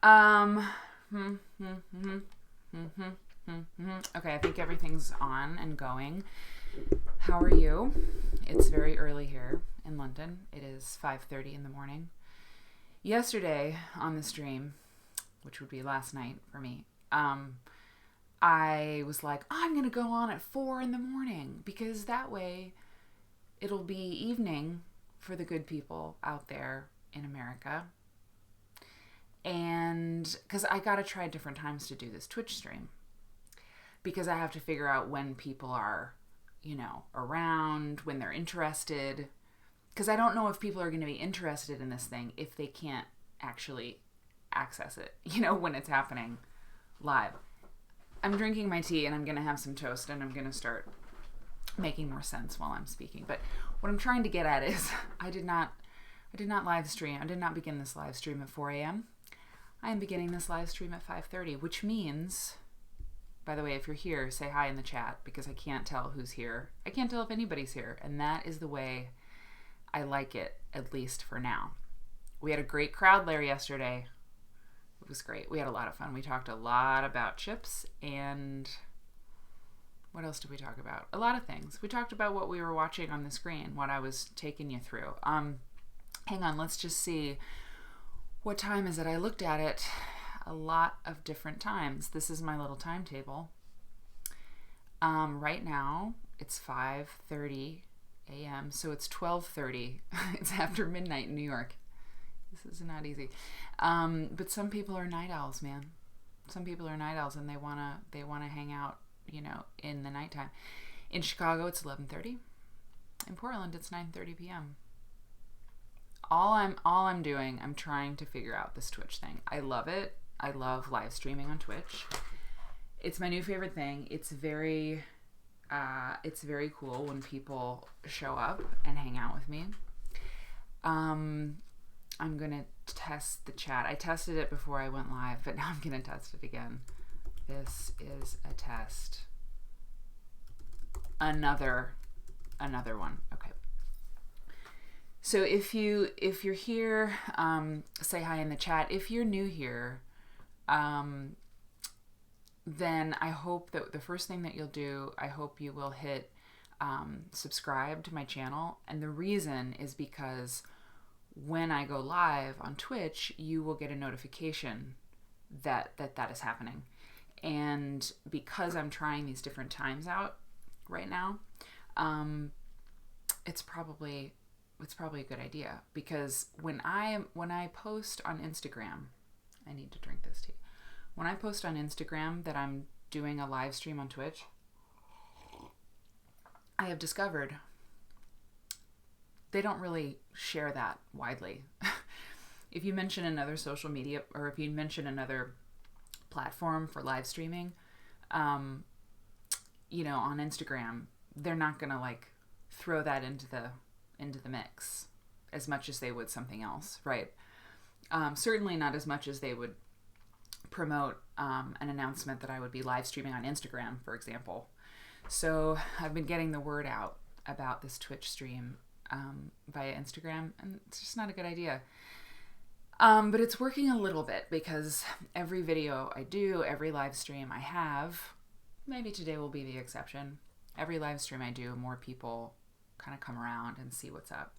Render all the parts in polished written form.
Um, hmm, hmm, hmm, hmm, hmm, hmm, hmm. Okay, I think everything's on and going. How are you? It's very early here in London. It is 5:30 in the morning. Yesterday on the stream, which would be last night for me, I was like, I'm gonna go on at 4 in the morning because that way it'll be evening for the good people out there in America. And because I gotta try different times to do this Twitch stream, because I have to figure out when people are, around, when they're interested. Because I don't know if people are going to be interested in this thing if they can't actually access it, when it's happening live. I'm drinking my tea and I'm going to have some toast and I'm going to start making more sense while I'm speaking. But what I'm trying to get at is I did not live stream. I did not begin this live stream at 4 a.m. I am beginning this live stream at 5:30, which means, by the way, if you're here, say hi in the chat because I can't tell who's here. I can't tell if anybody's here, and that is the way I like it, at least for now. We had a great crowd there yesterday. It was great. We had a lot of fun. We talked a lot about chips, and what else did we talk about? A lot of things. We talked about what we were watching on the screen, what I was taking you through. Hang on, let's just see. What time is it? I looked at it a lot of different times. This is my little timetable. Right now, it's 5:30 a.m., so it's 12:30. It's after midnight in New York. This is not easy. But some people are night owls, man. Some people are night owls, and they wanna hang out, in the nighttime. In Chicago, it's 11:30. In Portland, it's 9:30 p.m. All I'm doing, I'm trying to figure out this Twitch thing. I love it. I love live streaming on Twitch. It's my new favorite thing. It's very cool when people show up and hang out with me. I'm gonna test the chat. I tested it before I went live, but now I'm gonna test it again. This is a test. Another one. Okay. So if you're here, say hi in the chat. If you're new here, then I hope that the first thing that you'll do, I hope you will hit subscribe to my channel. And the reason is because when I go live on Twitch, you will get a notification that is happening. And because I'm trying these different times out right now, it's probably a good idea, because when I post on Instagram, I need to drink this tea. When I post on Instagram that I'm doing a live stream on Twitch, I have discovered they don't really share that widely. If you mention another social media, or if you mention another platform for live streaming, on Instagram, they're not gonna throw that into the mix as much as they would something else, right? Certainly not as much as they would promote an announcement that I would be live streaming on Instagram, for example. So I've been getting the word out about this Twitch stream via Instagram, and it's just not a good idea. But it's working a little bit, because every video I do, every live stream I have, maybe today will be the exception, every live stream I do, more people kind of come around and see what's up.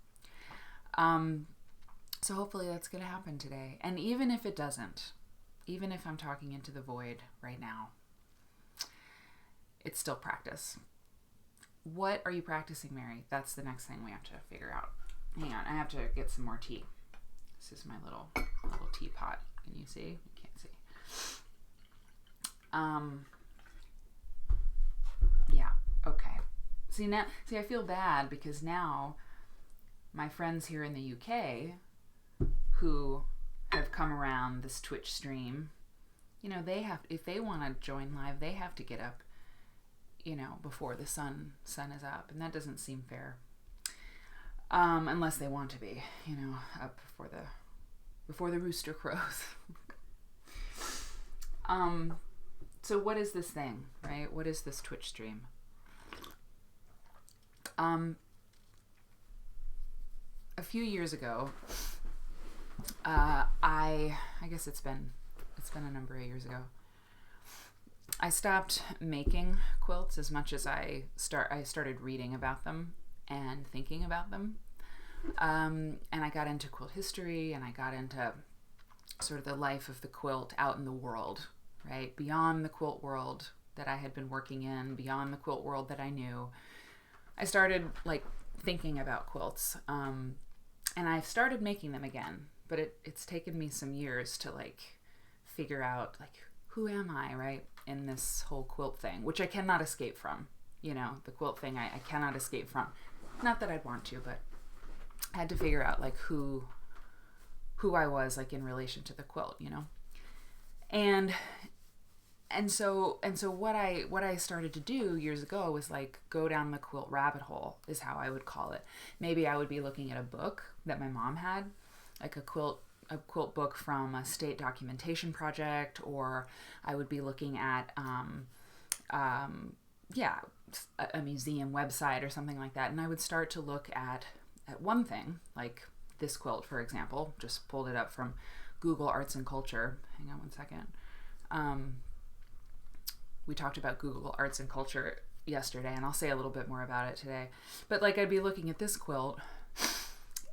So hopefully that's going to happen today. And even if it doesn't, even if I'm talking into the void right now, it's still practice. What are you practicing, Mary? That's the next thing we have to figure out. Hang on, I have to get some more tea. This is my little teapot. Can you see? You can't see. Yeah, okay. See, I feel bad, because now my friends here in the UK who have come around this Twitch stream, they have, if they want to join live, they have to get up, before the sun is up, and that doesn't seem fair. Unless they want to be, up before the rooster crows. So what is this thing, right? What is this Twitch stream? A few years ago, I guess it's been It's been a number of years ago. I stopped making quilts as much as I started reading about them and thinking about them. And I got into quilt history, and I got into sort of the life of the quilt out in the world, right? Beyond the quilt world that I had been working in, beyond the quilt world that I knew. I started like thinking about quilts, and I've started making them again, but it's taken me some years to like figure out like, who am I, right, in this whole quilt thing, which I cannot escape from. You know, the quilt thing I cannot escape from. Not that I'd want to, but I had to figure out like who I was like in relation to the quilt, you know. And so what I started to do years ago was like go down the quilt rabbit hole, is how I would call it. Maybe I would be looking at a book that my mom had, like a quilt book from a state documentation project, or I would be looking at a museum website or something like that, and I would start to look at one thing, like this quilt, for example. Just pulled it up from Google Arts and Culture. Hang on one second. We talked about Google Arts and Culture yesterday, and I'll say a little bit more about it today. But like, I'd be looking at this quilt,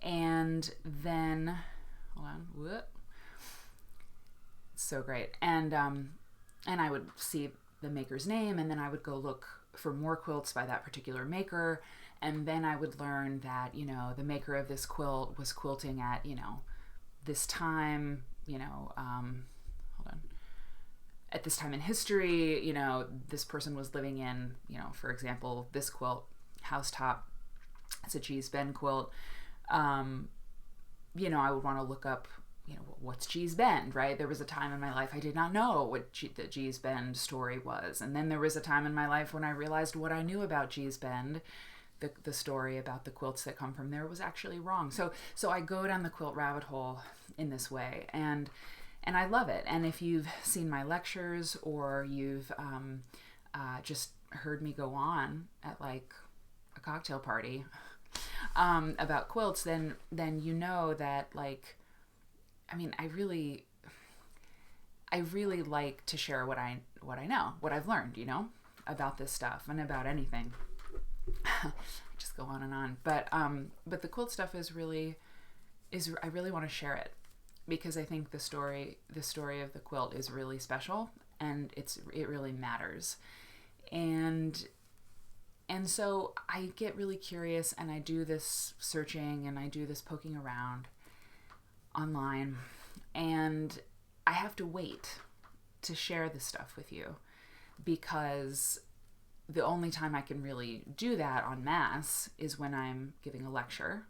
and then hold on, whoop. It's so great. And I would see the maker's name, and then I would go look for more quilts by that particular maker, and then I would learn that, you know, the maker of this quilt was quilting at, you know, this time, you know, hold on, at this time in history, you know, this person was living in, you know, for example, this quilt, Housetop, it's a Gee's Bend quilt. You know, I would want to look up, you know, what's Gee's Bend, right? There was a time in my life I did not know what the Gee's Bend story was. And then there was a time in my life when I realized what I knew about Gee's Bend, the story about the quilts that come from there, was actually wrong. So I go down the quilt rabbit hole in this way, and I love it. And if you've seen my lectures, or you've just heard me go on at like a cocktail party about quilts, then you know that, like, I mean, I really like to share what I know, what I've learned, you know, about this stuff and about anything. Just go on and on. But the quilt stuff I really want to share it, because I think the story of the quilt is really special, and it really matters. And so I get really curious, and I do this searching, and I do this poking around online, and I have to wait to share this stuff with you, because the only time I can really do that en masse is when I'm giving a lecture,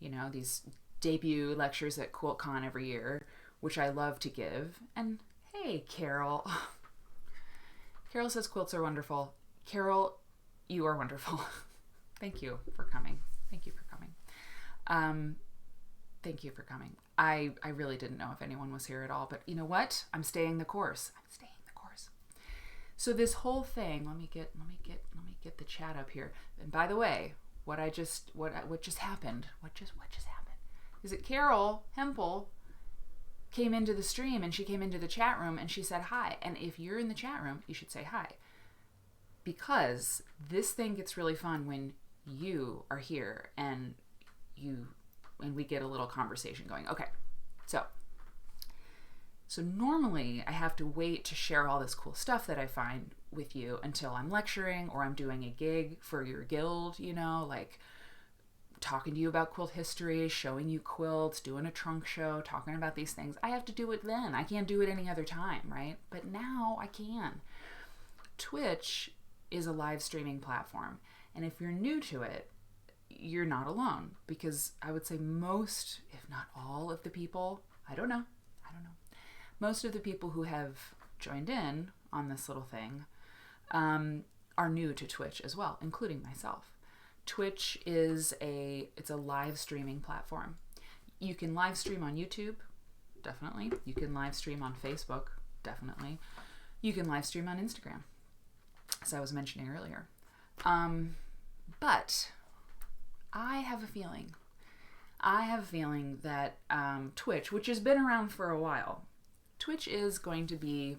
you know, these debut lectures at QuiltCon every year, which I love to give. And hey, Carol. Carol says quilts are wonderful. Carol, you are wonderful. Thank you for coming. Thank you for coming. Thank you for coming. I really didn't know if anyone was here at all, but you know what? I'm staying the course. So this whole thing, let me get the chat up here. And by the way, what just happened is that Carol Hempel came into the stream, and she came into the chat room, and she said hi. And if you're in the chat room, you should say hi, because this thing gets really fun when you are here and we get a little conversation going. Okay, so normally I have to wait to share all this cool stuff that I find with you until I'm lecturing, or I'm doing a gig for your guild, you know, like talking to you about quilt history, showing you quilts, doing a trunk show, talking about these things. I have to do it then. I can't do it any other time, right? But now I can. Twitch is a live streaming platform, and if you're new to it, you're not alone, because I would say most, if not all of the people, I don't know, most of the people who have joined in on this little thing are new to Twitch as well, including myself. Twitch is it's a live streaming platform. You can live stream on YouTube, definitely. You can live stream on Facebook, definitely. You can live stream on Instagram, as I was mentioning earlier. But I have a feeling that Twitch, which has been around for a while, Twitch is going to be,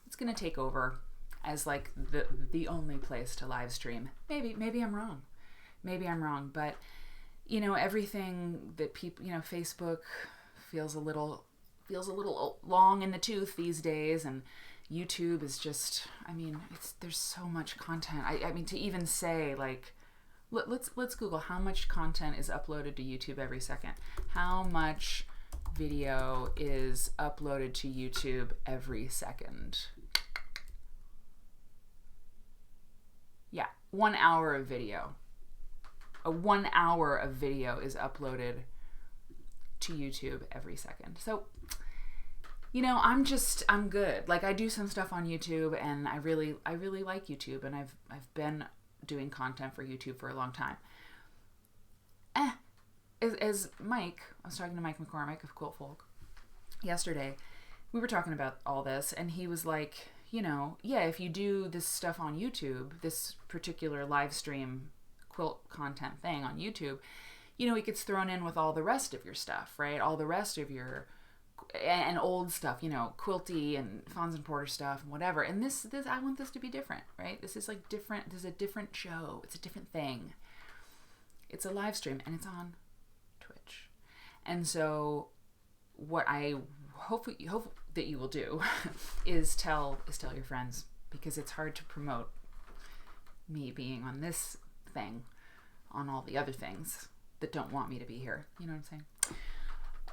it's going to take over as like the only place to live stream. Maybe I'm wrong. Maybe I'm wrong, but you know, everything that people, you know, Facebook feels a little long in the tooth these days, and YouTube is just, I mean, there's so much content. I mean, to even say like, let's Google how much content is uploaded to YouTube every second. How much video is uploaded to YouTube every second? Yeah, 1 hour of video. 1 hour of video is uploaded to YouTube every second. So, you know, I'm good. Like, I do some stuff on YouTube, and I really like YouTube, and I've been doing content for YouTube for a long time. As Mike, I was talking to Mike McCormick of Quilt Folk yesterday. We were talking about all this, and he was like, you know, yeah, if you do this stuff on YouTube, this particular live stream quilt content thing on YouTube, you know, it gets thrown in with all the rest of your stuff, right? All the rest of your and old stuff, you know, quilty and Fons and Porter stuff and whatever. And this I want this to be different, right? This is like different. This is a different show. It's a different thing. It's a live stream, and it's on Twitch. And so what I hope that you will do is tell your friends, because it's hard to promote me being on this thing on all the other things that don't want me to be here. You know what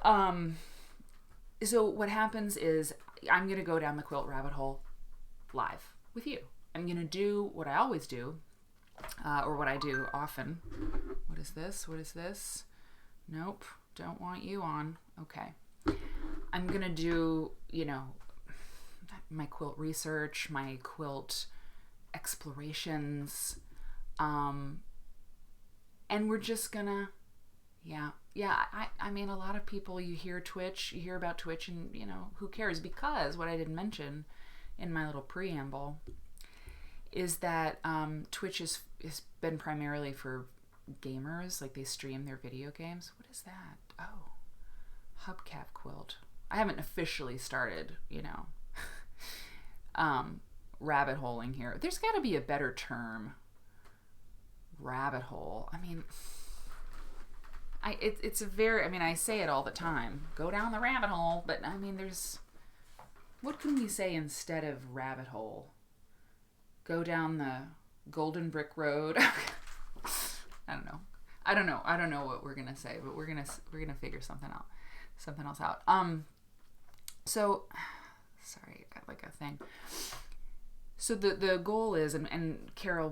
I'm saying? So what happens is I'm going to go down the quilt rabbit hole live with you. I'm going to do what I always do, or what I do often. What is this? Nope, don't want you on. Okay. I'm going to do, you know, my quilt research, my quilt explorations, and we're just gonna, I mean, a lot of people, you hear about Twitch, and, you know, who cares? Because what I didn't mention in my little preamble is that Twitch has been primarily for gamers, like they stream their video games. What is that? Oh, hubcap quilt. I haven't officially started, you know, rabbit holing here. There's got to be a better term. Rabbit hole. I mean, it's a very, I mean, I say it all the time. Go down the rabbit hole, but I mean, what can we say instead of rabbit hole? Go down the golden brick road. I don't know what we're gonna say, but we're gonna figure something else out. So, sorry, I got like a thing. So the goal is, and Carol,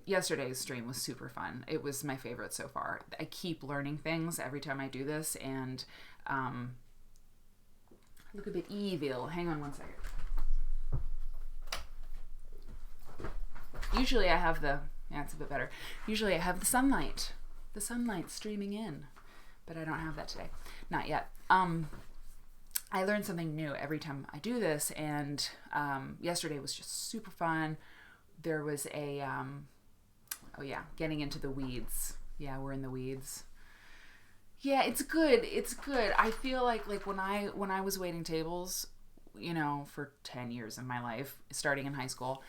yesterday's stream was super fun. It was my favorite so far. I keep learning things every time I do this, and look a bit evil. Hang on one second. Usually I have it's a bit better. Usually I have the sunlight streaming in, but I don't have that today. Not yet. I learn something new every time I do this, and yesterday was just super fun. There was a, getting into the weeds. Yeah, we're in the weeds. Yeah, it's good. I feel like when I was waiting tables, you know, for 10 years of my life, starting in high school,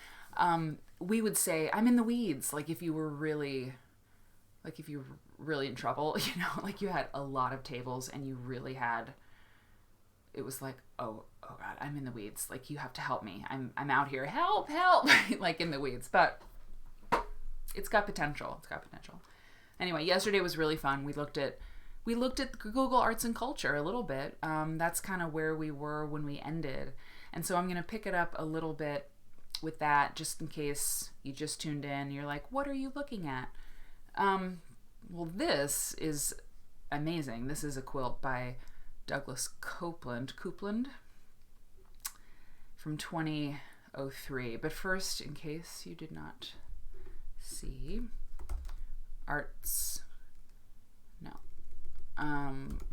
we would say, I'm in the weeds. Like if you were really in trouble, you know, like you had a lot of tables and you really had, it was like, oh God, I'm in the weeds. Like you have to help me. I'm out here. Help. Like in the weeds, but it's got potential. Anyway, yesterday was really fun. We looked at Google Arts and Culture a little bit. That's kind of where we were when we ended. And so I'm going to pick it up a little bit with that, just in case you just tuned in. You're like, what are you looking at? Well, this is amazing. This is a quilt by Douglas Coupland from 2003. But first, in case you did not see,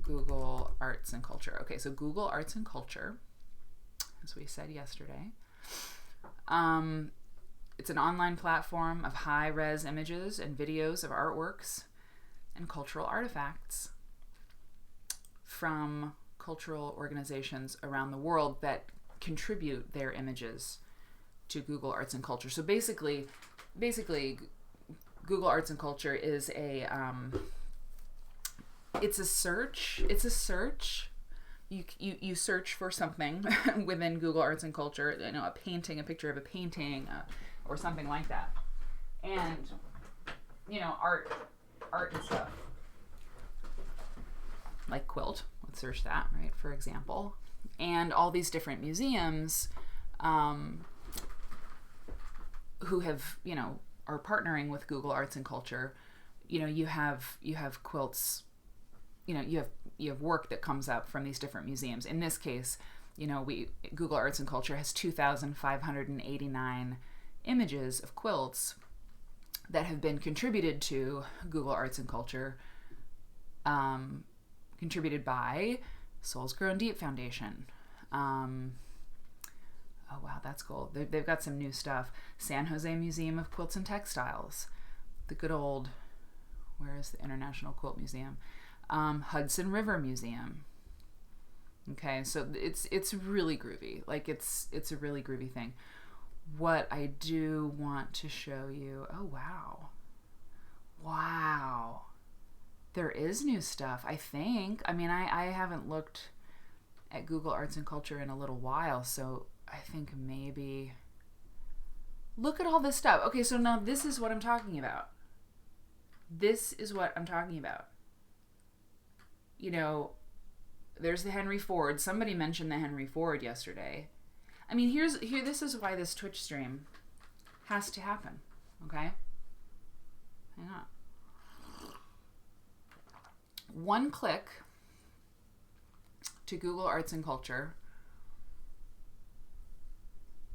Google Arts and Culture. Okay, so Google Arts and Culture, as we said yesterday. It's an online platform of high-res images and videos of artworks and cultural artifacts from cultural organizations around the world that contribute their images to Google Arts and Culture. So basically, Google Arts and Culture is it's a search. You search for something within Google Arts and Culture, a painting, a picture of a painting, or something like that. And, art and stuff. Like Quilt, let's search that, right, for example. And all these different museums who have, are partnering with Google Arts and Culture. You have quilts, you have work that comes up from these different museums. In this case, Google Arts and Culture has 2,589 images of quilts that have been contributed to Google Arts and Culture, contributed by Souls Grown Deep Foundation. Oh wow, that's cool. They've got some new stuff. San Jose Museum of Quilts and Textiles, the good old, where is the International Quilt Museum? Hudson River Museum. Okay, so it's really groovy. Like it's a really groovy thing. What I do want to show you, oh wow, there is new stuff, I think. I mean, I haven't looked at Google Arts and Culture in a little while, so I think maybe, look at all this stuff. Okay, so now this is what I'm talking about. This is what I'm talking about. There's the Henry Ford. Somebody mentioned the Henry Ford yesterday. I mean, this is why this Twitch stream has to happen, okay? Hang on. One click to Google Arts and Culture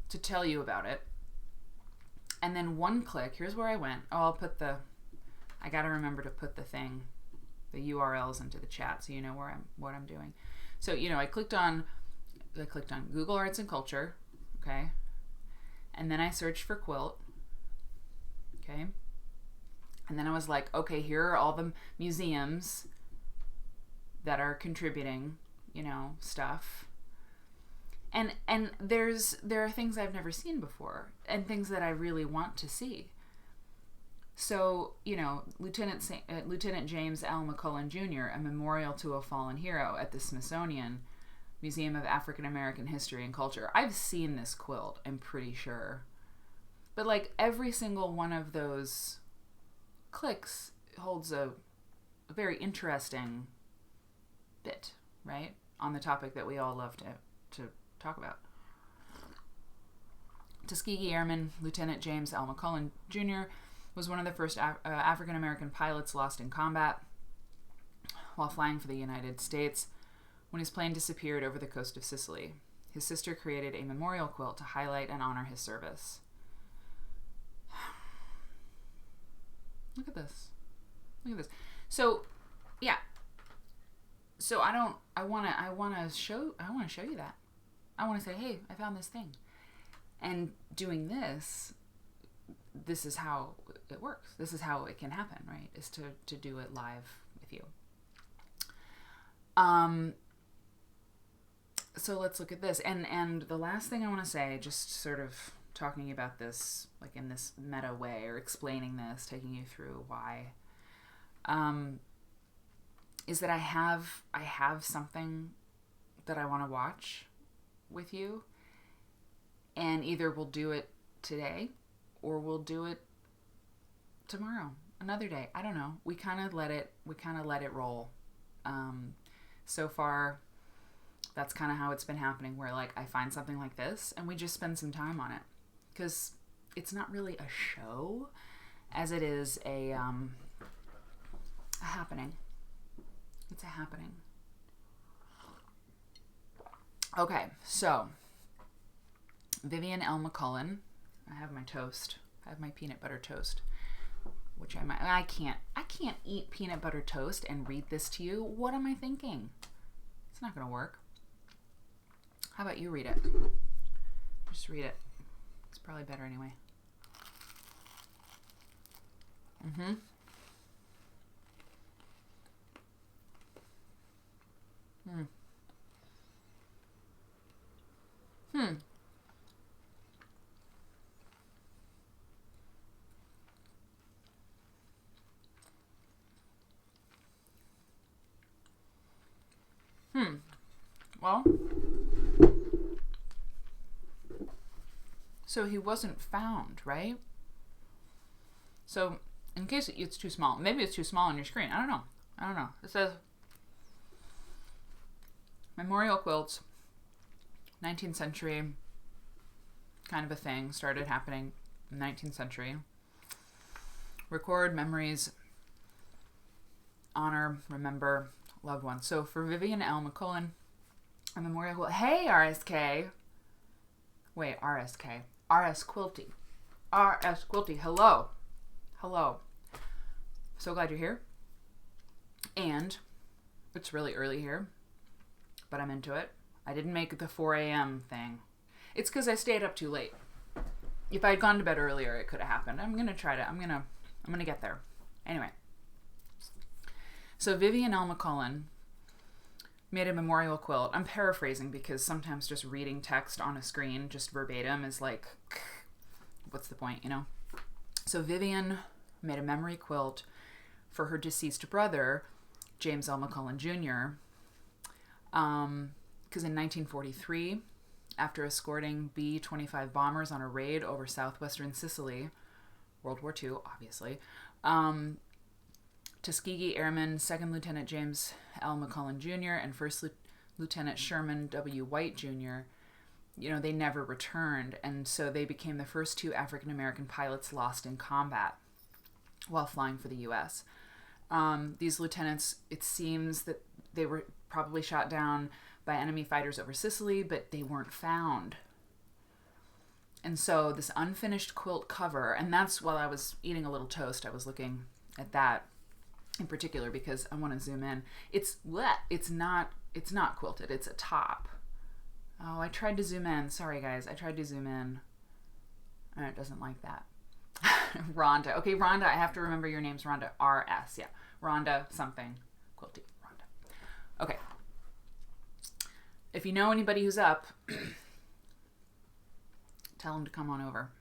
to tell you about it. And then one click, here's where I went. Oh, I gotta remember to put the URLs into the chat so you know what I'm doing. So, I clicked on Google Arts and Culture, okay? And then I searched for quilt, okay? And then I was like, okay, here are all the museums that are contributing, stuff. And there are things I've never seen before and things that I really want to see. So, Lieutenant James L. McCullen Jr., a memorial to a fallen hero at the Smithsonian Museum of African American History and Culture. I've seen this quilt, I'm pretty sure. But like every single one of those clicks holds a very interesting bit, right? On the topic that we all love to talk about. Tuskegee Airmen Lieutenant James L. McCullen Jr. was one of the first African American pilots lost in combat while flying for the United States when his plane disappeared over the coast of Sicily. His sister created a memorial quilt to highlight and honor his service. Look at this. So, yeah. So I want to show you that. I want to say, hey, I found this thing. And doing this is how it works. This is how it can happen, right? Is to do it live with you. So let's look at this. And the last thing I want to say, just sort of talking about this, like in this meta way, or explaining this, taking you through why, is that I have something that I want to watch with you, and either we'll do it today or we'll do it tomorrow, another day. I don't know. We kind of let it roll. So far, that's kind of how it's been happening, where like I find something like this and we just spend some time on it, because it's not really a show as it is a happening. It's a happening. Okay, so Vivian L. McCullen. I have my toast. I have my peanut butter toast, which I can't eat peanut butter toast and read this to you. What am I thinking? It's not gonna work. How about you read it? Just read it. It's probably better anyway. So he wasn't found, right? So in case it's too small, maybe it's too small on your screen. I don't know. It says memorial quilts, 19th century kind of a thing, started happening in the 19th century. Record memories, honor, remember loved ones. So for Vivian L. McCullen, a memorial quilt. Hey, RSK. Wait, RSK. RS Quilty. RS Quilty. Hello. So glad you're here. And it's really early here, but I'm into it. I didn't make the 4 a.m. thing. It's because I stayed up too late. If I had gone to bed earlier, it could have happened. I'm gonna get there. Anyway. So Vivian L. McCullen made a memorial quilt. I'm paraphrasing because sometimes just reading text on a screen, just verbatim, is like, what's the point, you know? So Vivian made a memory quilt for her deceased brother, James L. McCullen Jr., because in 1943, after escorting B-25 bombers on a raid over southwestern Sicily, World War II, obviously, Tuskegee Airmen 2nd Lieutenant James L. McCullen Jr. and 1st Lieutenant Sherman W. White Jr., they never returned, and so they became the first 2 African-American pilots lost in combat while flying for the U.S. These lieutenants, it seems that they were probably shot down by enemy fighters over Sicily, but they weren't found. And so this unfinished quilt cover, and that's while I was eating a little toast, I was looking at that in particular because I want to zoom in. It's not quilted, it's a top. Oh, I tried to zoom in. Sorry guys, I tried to zoom in. And it doesn't like that. Rhonda. Okay, Rhonda, I have to remember your name's Rhonda. R-S, yeah. Rhonda something. Quilty. Rhonda. Okay. If you know anybody who's up, tell them to come on over.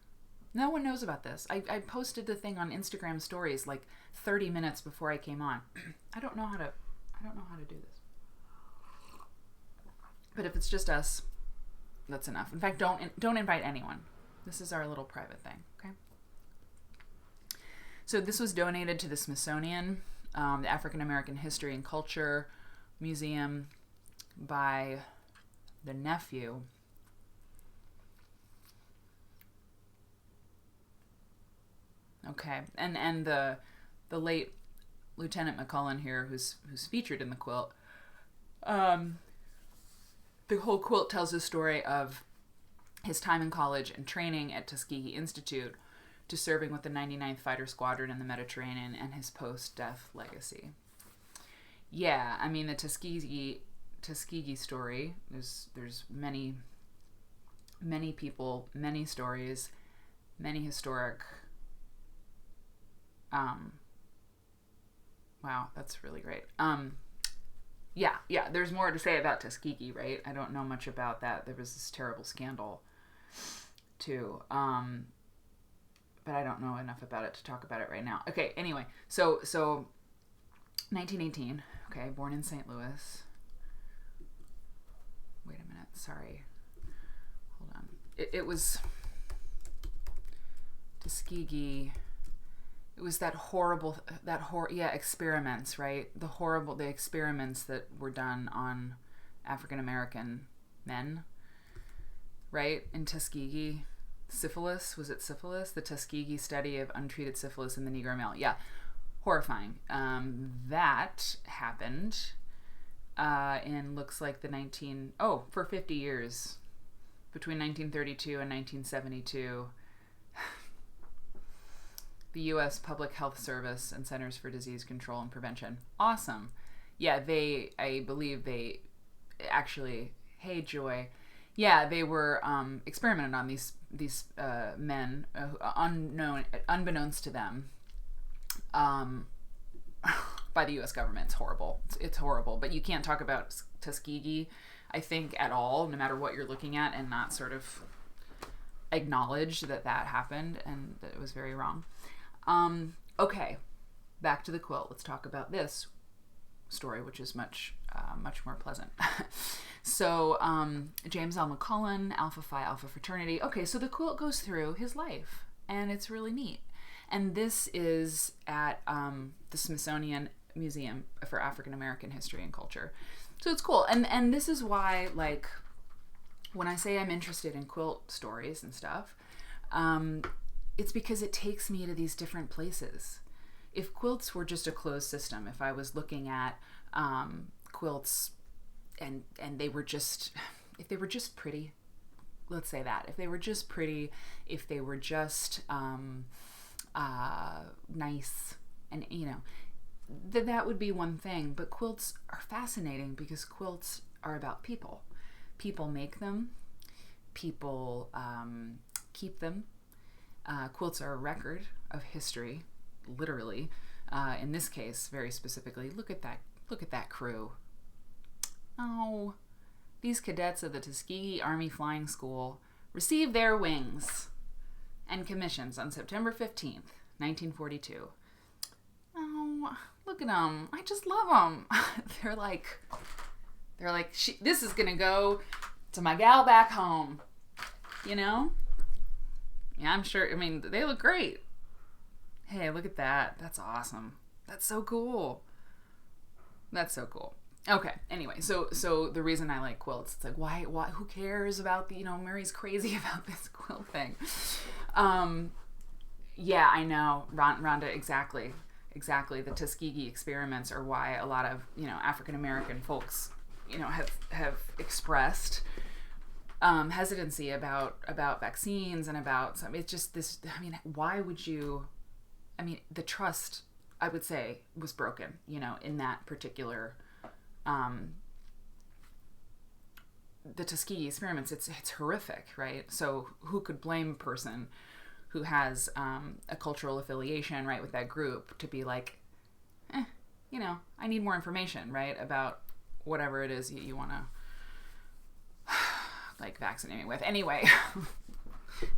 No one knows about this. I posted the thing on Instagram stories like 30 minutes before I came on. I don't know how to do this. But if it's just us, that's enough. In fact, don't invite anyone. This is our little private thing, okay? So this was donated to the Smithsonian, the African American History and Culture Museum, by the nephew. Okay, and the late Lieutenant McCullen here, who's featured in the quilt. The whole quilt tells the story of his time in college and training at Tuskegee Institute to serving with the 99th Fighter Squadron in the Mediterranean and his post-death legacy. Yeah, I mean, the Tuskegee story, there's many people, many stories, many historic... wow, that's really great. Yeah, there's more to say about Tuskegee, right? I don't know much about that. There was this terrible scandal, too. But I don't know enough about it to talk about it right now. Okay, anyway, so 1918, okay, born in St. Louis. Wait a minute, sorry. Hold on. It was Tuskegee. It was experiments, right? The experiments that were done on African American men, right? In Tuskegee. Syphilis, was it syphilis? The Tuskegee study of untreated syphilis in the Negro male. Yeah, horrifying. That happened in, looks like for 50 years, between 1932 and 1972. The U.S. Public Health Service and Centers for Disease Control and Prevention. Awesome. Yeah, I believe they actually, hey Joy, yeah, they were experimented on these men, unbeknownst to them, by the U.S. government. It's horrible. It's horrible. But you can't talk about Tuskegee, I think, at all, no matter what you're looking at, and not sort of acknowledge that happened and that it was very wrong. Okay, back to the quilt. Let's talk about this. story, which is much more pleasant. So James L. McCullen, Alpha Phi Alpha Fraternity. Okay, so the quilt goes through his life, and it's really neat. And this is at the Smithsonian Museum for African American History and Culture. So it's cool. And this is why, like, when I say I'm interested in quilt stories and stuff, it's because it takes me to these different places. If quilts were just a closed system, if I was looking at quilts and they were just, if they were just pretty, let's say that, if they were just pretty, if they were just nice, and that would be one thing. But quilts are fascinating because quilts are about people. People make them, people keep them. Quilts are a record of history, literally. In this case, very specifically, look at that crew. Oh, these cadets of the Tuskegee Army Flying School received their wings and commissions on September 15th, 1942. Oh, look at them. I just love them. They're like, this is going to go to my gal back home. Yeah, I'm sure. I mean, they look great. Hey, look at that. That's awesome. That's so cool. Okay. Anyway, so the reason I like quilts, it's like, why, who cares about Mary's crazy about this quilt thing. Yeah, I know. Rhonda, exactly. The Tuskegee experiments are why a lot of, African-American folks, have expressed hesitancy about vaccines and about some, it's just this, why would you, the trust, I would say, was broken, in that particular, the Tuskegee experiments. It's horrific, right? So who could blame a person who has a cultural affiliation, right, with that group to be like, I need more information, right, about whatever it is you want to like vaccinate me with. Anyway,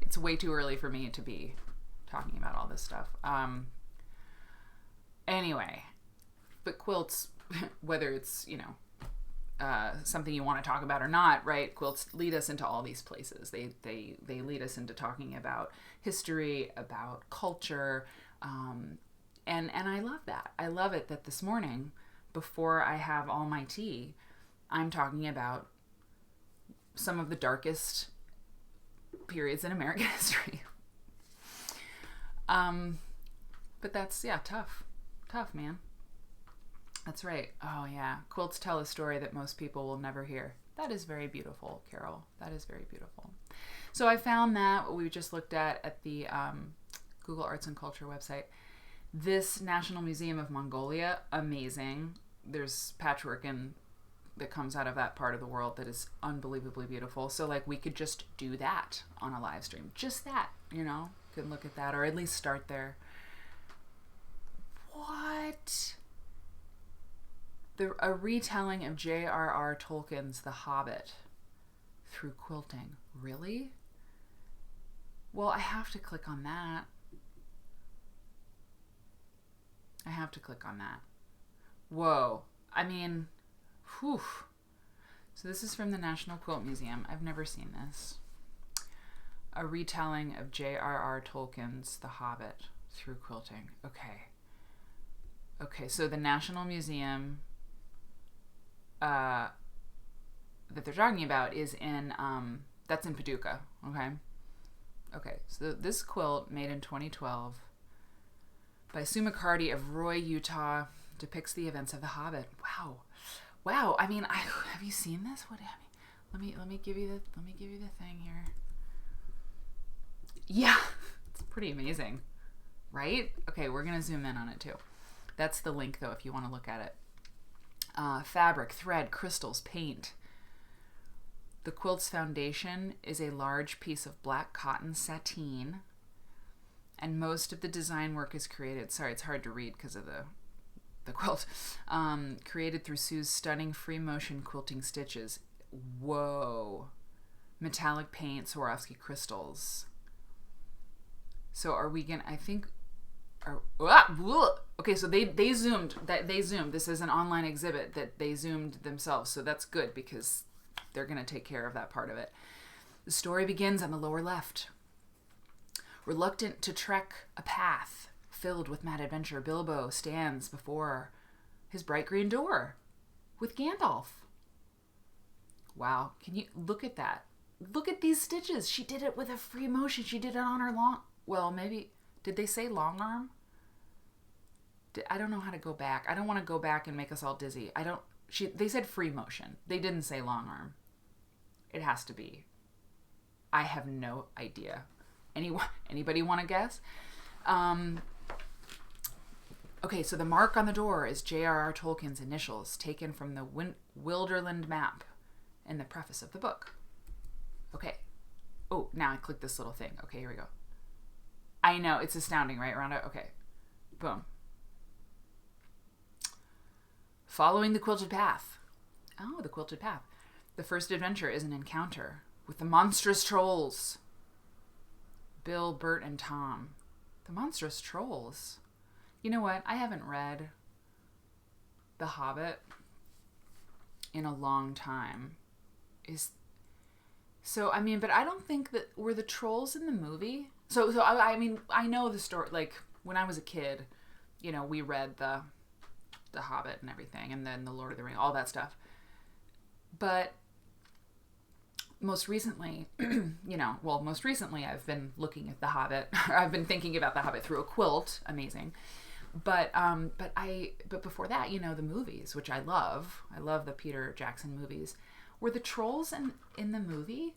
it's way too early for me to be talking about all this stuff. Anyway, but quilts, whether it's, something you want to talk about or not, right? Quilts lead us into all these places. They lead us into talking about history, about culture, and I love that. I love it that this morning, before I have all my tea, I'm talking about some of the darkest periods in American history. But that's, tough, man. That's right. Oh, yeah. Quilts tell a story that most people will never hear. That is very beautiful, Carol. That is very beautiful. So I found that what we just looked at the Google Arts and Culture website. This National Museum of Mongolia, amazing. There's patchwork that comes out of that part of the world that is unbelievably beautiful. So, like, we could just do that on a live stream. Just that, could look at that, or at least start there. What? A retelling of J.R.R. Tolkien's The Hobbit through quilting. Really? Well, I have to click on that. Whoa. Whew. So this is from the National Quilt Museum. I've never seen this. A retelling of J.R.R. Tolkien's The Hobbit through quilting. Okay, so the National Museum that they're talking about is in, that's in Paducah, okay, so this quilt, made in 2012 by Sue McCarty of Roy, Utah, depicts the events of The Hobbit. Wow. Have you seen this? Let me give you the thing here. Yeah, it's pretty amazing, right? Okay, we're gonna zoom in on it too. That's the link though, if you want to look at it. Fabric, thread, crystals, paint. The quilt's foundation is a large piece of black cotton sateen, and most of the design work is created, sorry, it's hard to read because of the quilt, created through Sue's stunning free motion quilting stitches. Whoa. Metallic paint, Swarovski crystals. So are we gonna, I think Okay, so they zoomed. This is an online exhibit that they zoomed themselves, so that's good because they're going to take care of that part of it. The story begins on the lower left. Reluctant to trek a path filled with mad adventure, Bilbo stands before his bright green door with Gandalf. Wow, can you look at that? Look at these stitches. She did it with a free motion. She did it on her maybe, did they say long arm? I don't know how to go back. I don't want to go back and make us all dizzy. They said free motion. They didn't say long arm. It has to be. I have no idea. Anybody want to guess? Okay, so the mark on the door is J.R.R. Tolkien's initials taken from the Wilderland map in the preface of the book. Okay. Oh, now I click this little thing. Okay, here we go. I know, it's astounding, right, Rhonda? Okay. Boom. Following the Quilted Path. Oh, the Quilted Path. The first adventure is an encounter with the monstrous trolls. Bill, Bert, and Tom. The monstrous trolls. You know what? I haven't read The Hobbit in a long time. But I don't think that were the trolls in the movie. I know the story. Like when I was a kid, we read the Hobbit and everything, and then the Lord of the Rings, all that stuff. But most recently, I've been looking at the Hobbit. I've been thinking about the Hobbit through a quilt. Amazing. But before that, the movies, which I love. I love the Peter Jackson movies. Were the trolls in the movie?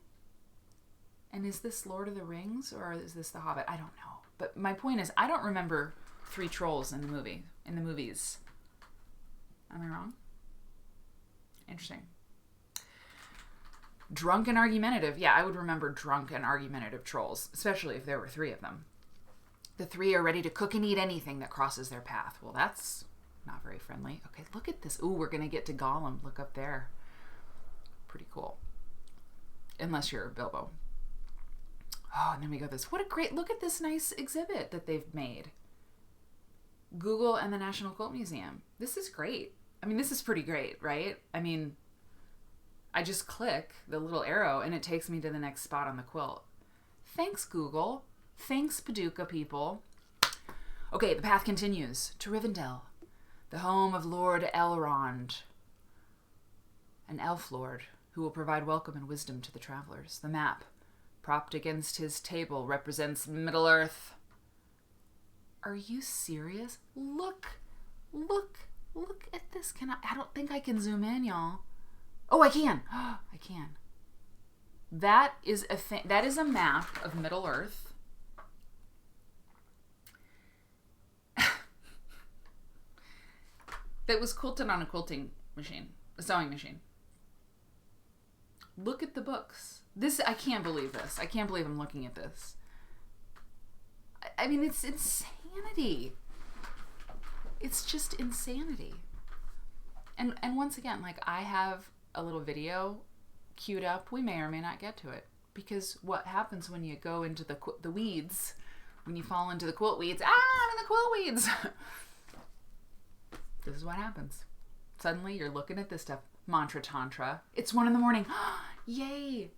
And is this Lord of the Rings or is this The Hobbit? I don't know. But my point is, I don't remember 3 trolls in the movies. Am I wrong? Interesting. Drunk and argumentative. Yeah, I would remember drunk and argumentative trolls, especially if there were 3 of them. The 3 are ready to cook and eat anything that crosses their path. Well, that's not very friendly. Okay, look at this. Ooh, we're going to get to Gollum. Look up there. Pretty cool. Unless you're Bilbo. Oh, and then we got this. Look at this nice exhibit that they've made. Google and the National Quilt Museum. This is great. This is pretty great, right? I just click the little arrow and it takes me to the next spot on the quilt. Thanks, Google. Thanks, Paducah people. Okay, the path continues to Rivendell, the home of Lord Elrond, an elf lord who will provide welcome and wisdom to the travelers. The map, propped against his table, represents Middle-earth. Are you serious? Look at this. I don't think I can zoom in, y'all. Oh, I can. I can. That is a map of Middle-earth. That was quilted on a sewing machine. Look at the books. I can't believe this. I can't believe I'm looking at this. It's insanity. It's just insanity. And once again, I have a little video queued up. We may or may not get to it. Because what happens when you go into the weeds, when you fall into the quilt weeds, I'm in the quilt weeds. This is what happens. Suddenly you're looking at this stuff. Mantra Tantra. It's 1 a.m. Yay.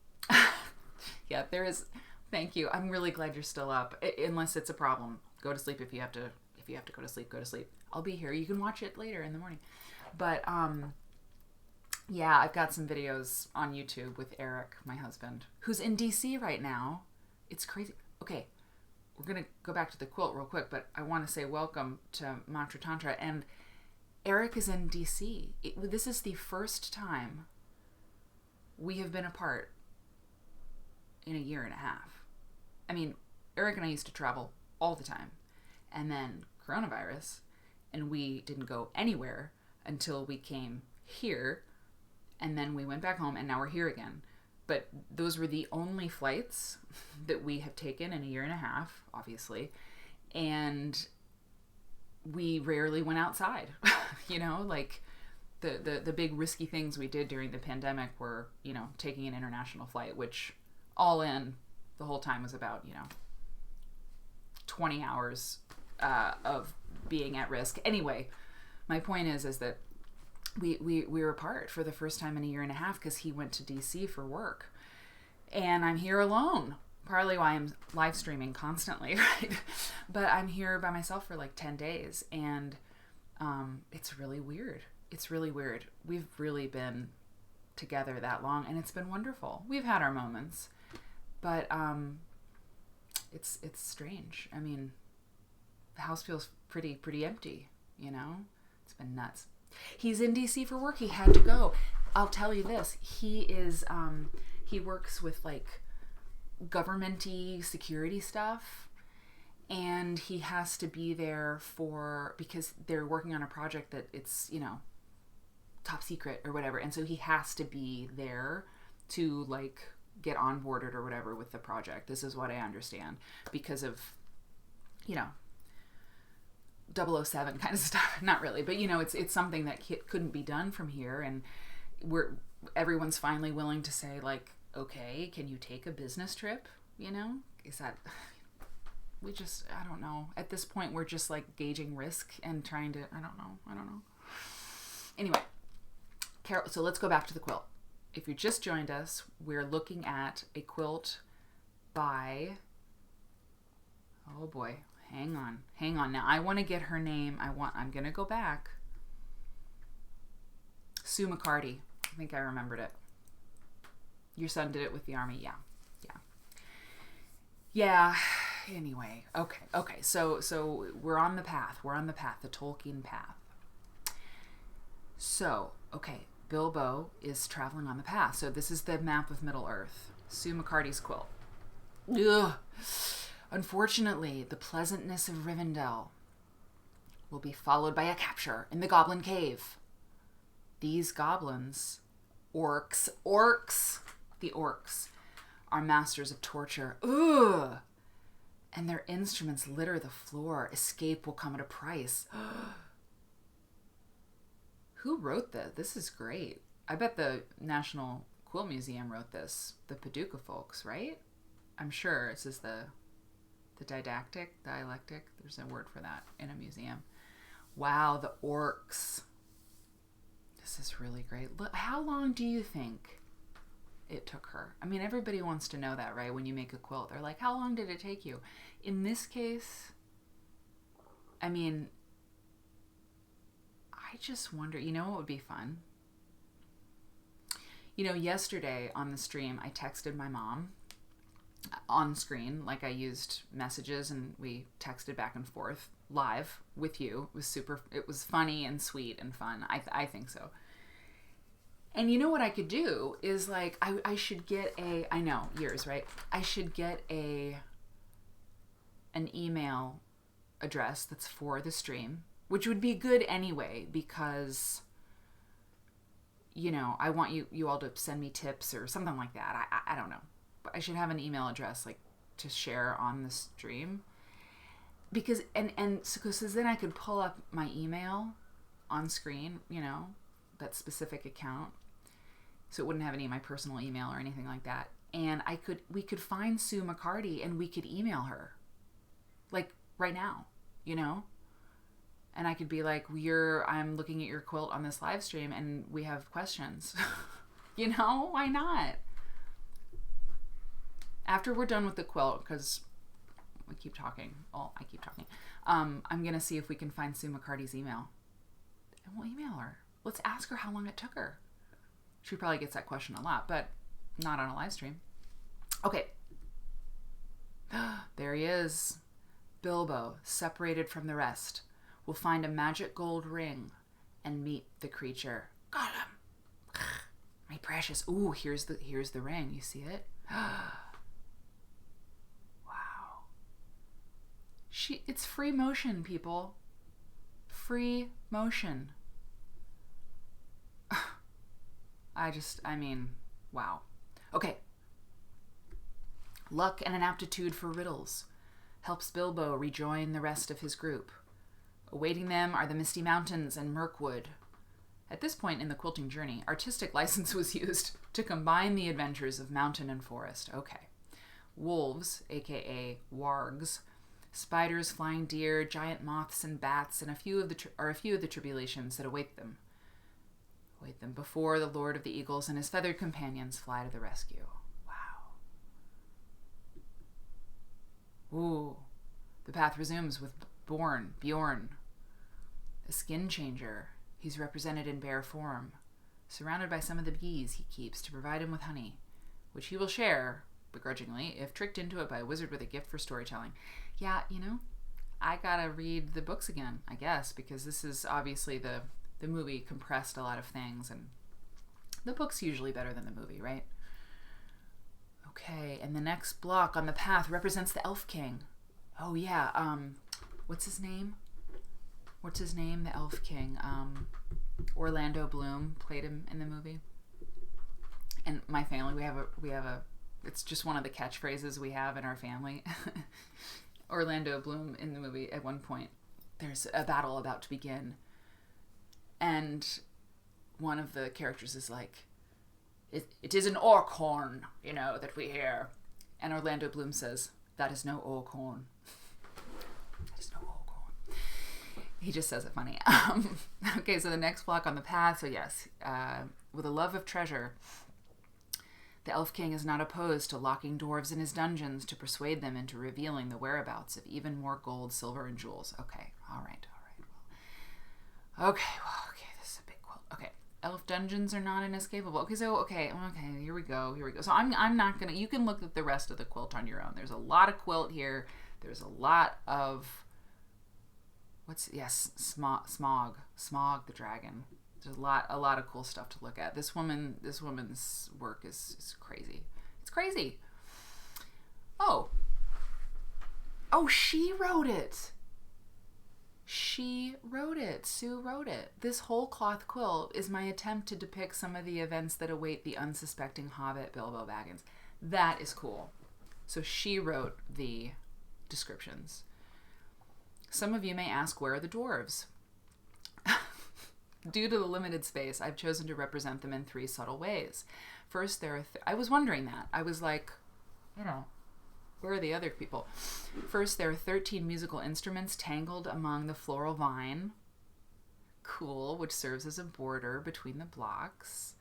Yeah, there is. Thank you. I'm really glad you're still up. Unless it's a problem. Go to sleep if you have to go to sleep, go to sleep. I'll be here. You can watch it later in the morning. But, yeah, I've got some videos on YouTube with Eric, my husband, who's in DC right now. It's crazy. Okay, we're going to go back to the quilt real quick, but I want to say welcome to Mantra Tantra. And Eric is in DC. This is the first time we have been apart in a year and a half. Eric and I used to travel all the time. And then coronavirus, and we didn't go anywhere until we came here. And then we went back home, and now we're here again. But those were the only flights that we have taken in a year and a half, obviously. And we rarely went outside. The big risky things we did during the pandemic were, taking an international flight, which all in the whole time was about, 20 hours of being at risk. Anyway, my point is that we were apart for the first time in a year and a half because he went to DC for work. And I'm here alone. Partly why I'm live streaming constantly, right? But I'm here by myself for like 10 days. And it's really weird. It's really weird. We've really been together that long, and it's been wonderful. We've had our moments. But it's strange. I mean, the house feels pretty empty, you know? It's been nuts. He's in DC for work. He had to go. I'll tell you this. He is, he works with like government-y security stuff, and he has to be there because they're working on a project that it's, you know, top secret or whatever. And so he has to be there to like get onboarded or whatever with the project. This is what I understand, because of, you know, 007 kind of stuff. Not really, but you know, it's something that couldn't be done from here, and everyone's finally willing to say like, okay, can you take a business trip? You know, is that, I don't know. At this point, we're just like gauging risk and trying to, I don't know. Anyway, Carol, so let's go back to the quilt. If you just joined us, we're looking at a quilt by, oh boy, hang on. Now I want to get her name. I'm going to go back. Sue McCarty. I think I remembered it. Your son did it with the Army. Yeah. Anyway. Okay. So we're on the path. The Tolkien path. So, okay. Bilbo is traveling on the path. So this is the map of Middle-earth. Sue McCarty's quilt. Ugh. Unfortunately, the pleasantness of Rivendell will be followed by a capture in the Goblin Cave. These goblins, orcs, the orcs, are masters of torture. Ugh! And their instruments litter the floor. Escape will come at a price. Who wrote this? This is great. I bet the National Quilt Museum wrote this. The Paducah folks, right? I'm sure. This is the dialectic. There's a word for that in a museum. Wow, the orcs. This is really great. Look, how long do you think it took her? I mean, everybody wants to know that, right? When you make a quilt, they're like, how long did it take you? In this case, I mean, I just wonder, you know what would be fun? You know, yesterday on the stream, I texted my mom on screen, like I used messages and we texted back and forth live with you. It was funny and sweet and fun. I think so. And you know what I could do is like, I should get I know, years, right? I should get an email address that's for the stream, which would be good anyway, because, you know, I want you all to send me tips or something like that. I don't know. But I should have an email address like to share on the stream, because so then I could pull up my email on screen, you know, that specific account, so it wouldn't have any of my personal email or anything like that. And we could find Sue McCarty and we could email her, like right now, you know. And I could be like, I'm looking at your quilt on this live stream and we have questions. You know, why not? After we're done with the quilt, because I keep talking. I'm going to see if we can find Sue McCarty's email. And we'll email her. Let's ask her how long it took her. She probably gets that question a lot, but not on a live stream. Okay. There he is. Bilbo, separated from the rest, will find a magic gold ring and meet the creature. Got him. My precious. Ooh, here's the ring. You see it? It's free motion, people. Free motion. Wow. Okay. Luck and an aptitude for riddles helps Bilbo rejoin the rest of his group. Awaiting them are the Misty Mountains and Mirkwood. At this point in the quilting journey, artistic license was used to combine the adventures of mountain and forest. Okay. Wolves, aka wargs, spiders, flying deer, giant moths, and bats, and a few of the tribulations that await them. Before the Lord of the Eagles and his feathered companions fly to the rescue. Wow. Ooh. The path resumes with Bjorn, a skin changer. He's represented in bear form, surrounded by some of the bees he keeps to provide him with honey, which he will share, begrudgingly, if tricked into it by a wizard with a gift for storytelling. Yeah, I gotta read the books again, I guess, because this is obviously the movie compressed a lot of things, and the book's usually better than the movie, right? Okay, and the next block on the path represents the Elf King. Oh yeah, what's his name? The Elf King. Orlando Bloom played him in the movie. And my family, we have a it's just one of the catchphrases we have in our family. Orlando Bloom in the movie, at one point, there's a battle about to begin, and one of the characters is like, it is an orc horn, that we hear. And Orlando Bloom says, that is no orc horn. That is no orc horn. He just says it funny. Okay, so the next block on the path, so yes, with a love of treasure, the Elf King is not opposed to locking dwarves in his dungeons to persuade them into revealing the whereabouts of even more gold, silver, and jewels. Okay, all right. Okay, this is a big quilt. Okay, elf dungeons are not inescapable. Okay, here we go. So I'm not gonna, you can look at the rest of the quilt on your own. There's a lot of quilt here. There's a lot of, Smog the dragon. There's a lot of cool stuff to look at. This woman's work is crazy. It's crazy. Oh, she wrote it. Sue wrote it. This whole cloth quilt is my attempt to depict some of the events that await the unsuspecting hobbit Bilbo Baggins. That is cool. So she wrote the descriptions. Some of you may ask, where are the dwarves? Due to the limited space, I've chosen to represent them in 3 subtle ways. First, I was wondering that. I was like, where are the other people? First, there are 13 musical instruments tangled among the floral vine. Cool, which serves as a border between the blocks.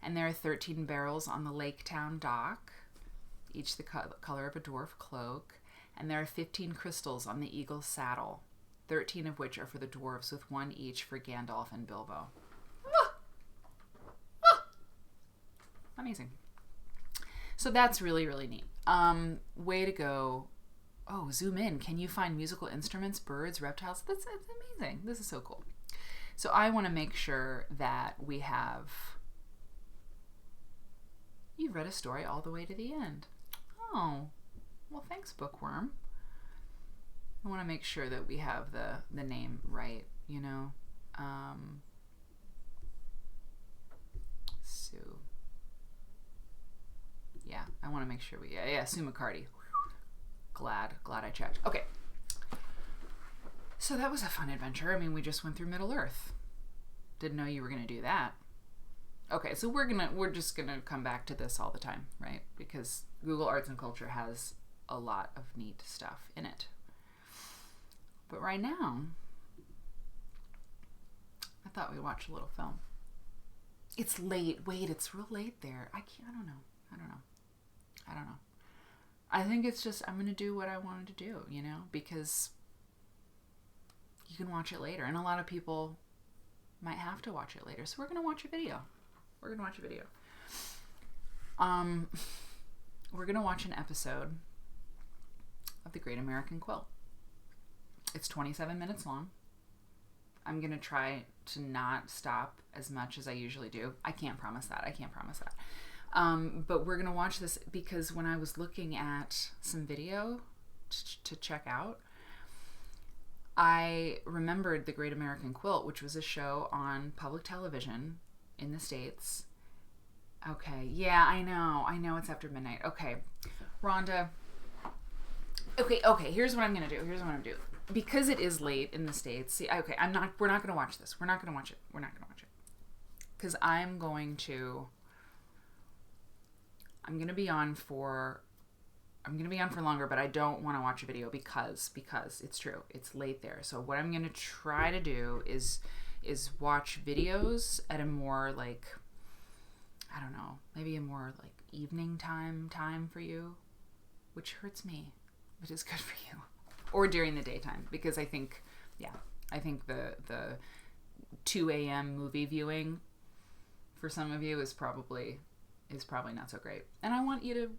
And there are 13 barrels on the Lake Town dock, each the color of a dwarf cloak. And there are 15 crystals on the eagle's saddle, 13 of which are for the dwarves, with 1 each for Gandalf and Bilbo. Amazing. So that's really, really neat. Way to go. Oh, zoom in. Can you find musical instruments, birds, reptiles? That's amazing. This is so cool. So I want to make sure that we have... You've read a story all the way to the end. Oh, well, thanks, Bookworm. I want to make sure that we have the name right, Sue. Yeah, I want to make sure Sue McCarty. Glad I checked. Okay. So that was a fun adventure. I mean, we just went through Middle Earth. Didn't know you were going to do that. Okay, so we're just going to come back to this all the time, right? Because Google Arts and Culture has a lot of neat stuff in it. But right now, I thought we'd watch a little film. It's late. Wait, it's real late there. I don't know. I think it's just, I'm going to do what I wanted to do, because you can watch it later. And a lot of people might have to watch it later. So we're going to watch a video. We're going to watch an episode of The Great American Quilt. It's 27 minutes long. I'm going to try to not stop as much as I usually do. I can't promise that. But we're going to watch this because when I was looking at some video to check out, I remembered The Great American Quilt, which was a show on public television in the States. Okay. Yeah, I know it's after midnight. Okay. Rhonda. Okay. Here's what I'm going to do. Because it is late in the States. We're not going to watch this. We're not going to watch it. Because I'm going to be on for I'm going to be on for longer, but I don't want to watch a video because it's true. It's late there. So what I'm going to try to do is watch videos at a more like, I don't know, maybe a more like evening time for you, which hurts me, which is good for you, or during the daytime, because I think the 2 a.m. movie viewing for some of you is probably not so great. And I want you to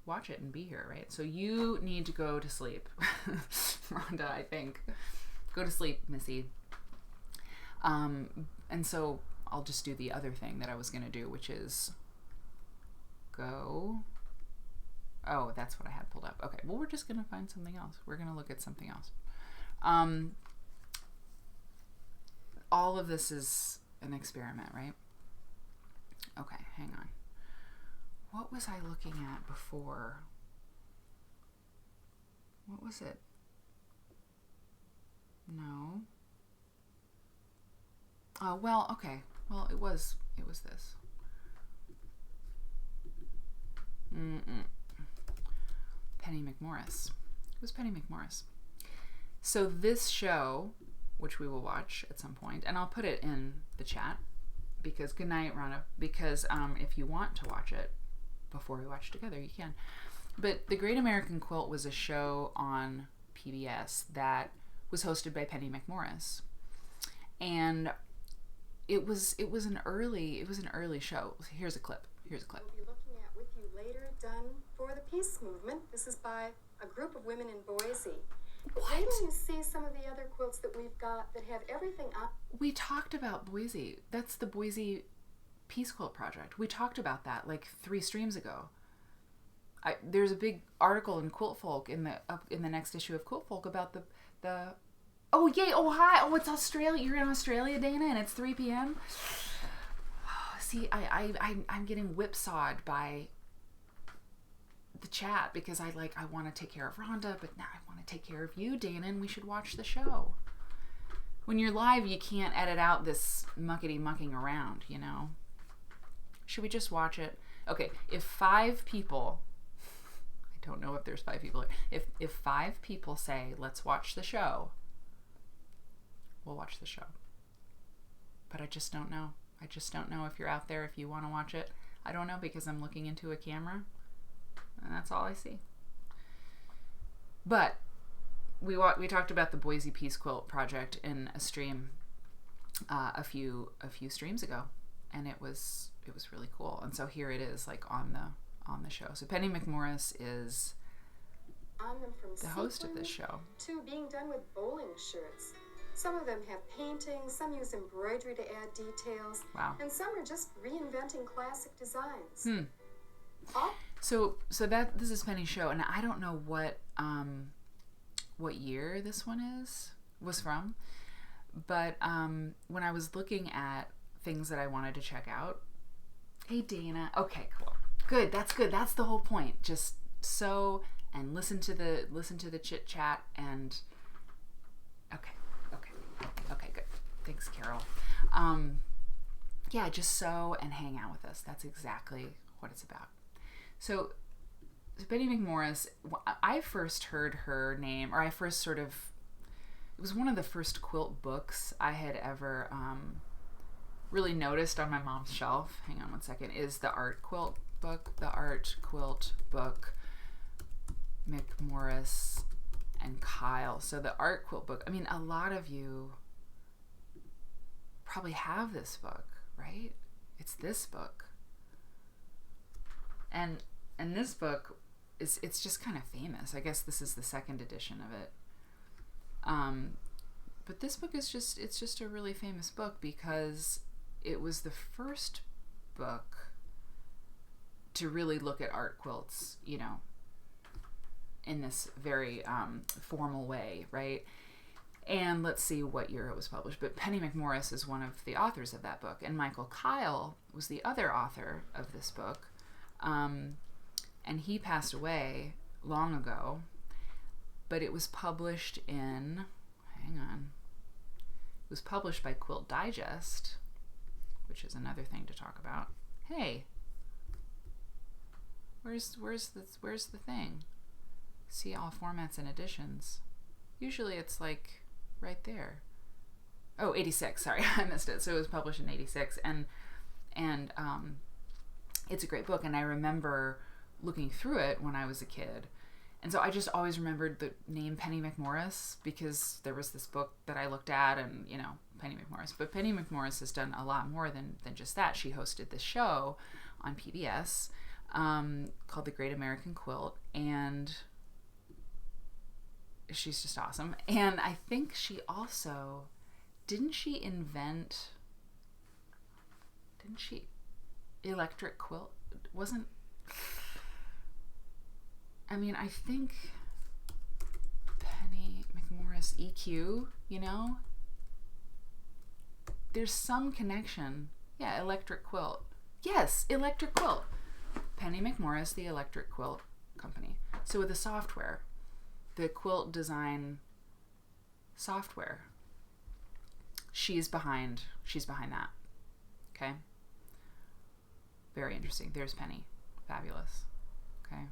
watch it and be here, right? So you need to go to sleep. Rhonda, I think. Go to sleep, Missy. And so I'll just do the other thing that I was going to do, which is go. Oh, that's what I had pulled up. Okay, well, we're just going to find something else. We're going to look at something else. All of this is an experiment, right? Okay, hang on. What was I looking at before? What was it? No. Oh, well, okay. Well, it was this. Penny McMorris. It was Penny McMorris. So this show, which we will watch at some point, and I'll put it in the chat, because good night, Rhonda, because if you want to watch it before we watch together, you can. But The Great American Quilt was a show on PBS that was hosted by Penny McMorris, and it was an early show. Here's a clip. We'll be looking at With You Later, done for the peace movement. This is by a group of women in Boise. What? Wait till you see some of the other quilts that we've got that have everything up. We talked about Boise. That's the Boise Peace Quilt Project. We talked about that like 3 streams ago. There's a big article in Quilt Folk in the next issue of Quilt Folk about the oh yay, oh hi, oh it's Australia. You're in Australia, Dana, and it's 3 p.m. Oh, see, I'm getting whipsawed by the chat because I want to take care of Rhonda, but now I want to take care of you, Dana, and we should watch the show. When you're live, you can't edit out this mucking around, you know? Should we just watch it? Okay, if 5 people, I don't know if there's 5 people here, if 5 people say, let's watch the show, we'll watch the show. But I just don't know. I just don't know if you're out there, if you want to watch it. I don't know because I'm looking into a camera. And that's all I see. But we talked about the Boise Peace Quilt Project in a stream a few streams ago, and it was really cool. And so here it is, like on the show. So Penny McMorris is the host of this show. To being done with bowling shirts. Some of them have paintings, some use embroidery to add details. Wow. And some are just reinventing classic designs. So this is Penny's show, and I don't know what year this one was from, but when I was looking at things that I wanted to check out, hey Dana, okay, cool, good, that's the whole point. Just sew and listen to the chit chat, and okay, good. Thanks, Carol. Yeah, just sew and hang out with us. That's exactly what it's about. So Penny McMorris, I first heard her name, or it was one of the first quilt books I had ever really noticed on my mom's shelf. Hang on one second. Is the Art Quilt book, McMorris and Kyle. So the Art Quilt book, I mean, a lot of you probably have this book, right? It's this book. And this book it's just kind of famous. I guess this is the 2nd edition of it. But this book is just a really famous book because it was the first book to really look at art quilts, you know, in this very formal way, right? And let's see what year it was published. But Penny McMorris is one of the authors of that book, and Michael Kyle was the other author of this book. And he passed away long ago, but it was published in, it was published by Quilt Digest, which is another thing to talk about. Hey, Where's the thing? See all formats and editions. Usually it's like right there. Oh, 86. Sorry, I missed it. So it was published in 86, and it's a great book. And I remember looking through it when I was a kid, and so I just always remembered the name Penny McMorris because there was this book that I looked at, and Penny McMorris. But Penny McMorris has done a lot more than just that. She hosted this show on PBS called The Great American Quilt, and she's just awesome. And I think she also didn't she electric quilt? I think Penny McMorris EQ, there's some connection. Yeah, electric quilt. Yes, electric quilt. Penny McMorris, the electric quilt company. So with the software, the quilt design software, she's behind that. Okay. Very interesting. There's Penny. Fabulous. Okay.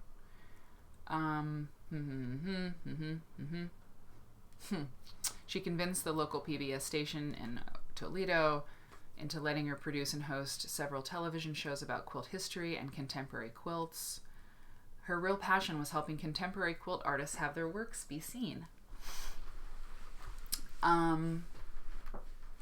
She convinced the local PBS station in Toledo into letting her produce and host several television shows about quilt history and contemporary quilts. Her real passion was helping contemporary quilt artists have their works be seen.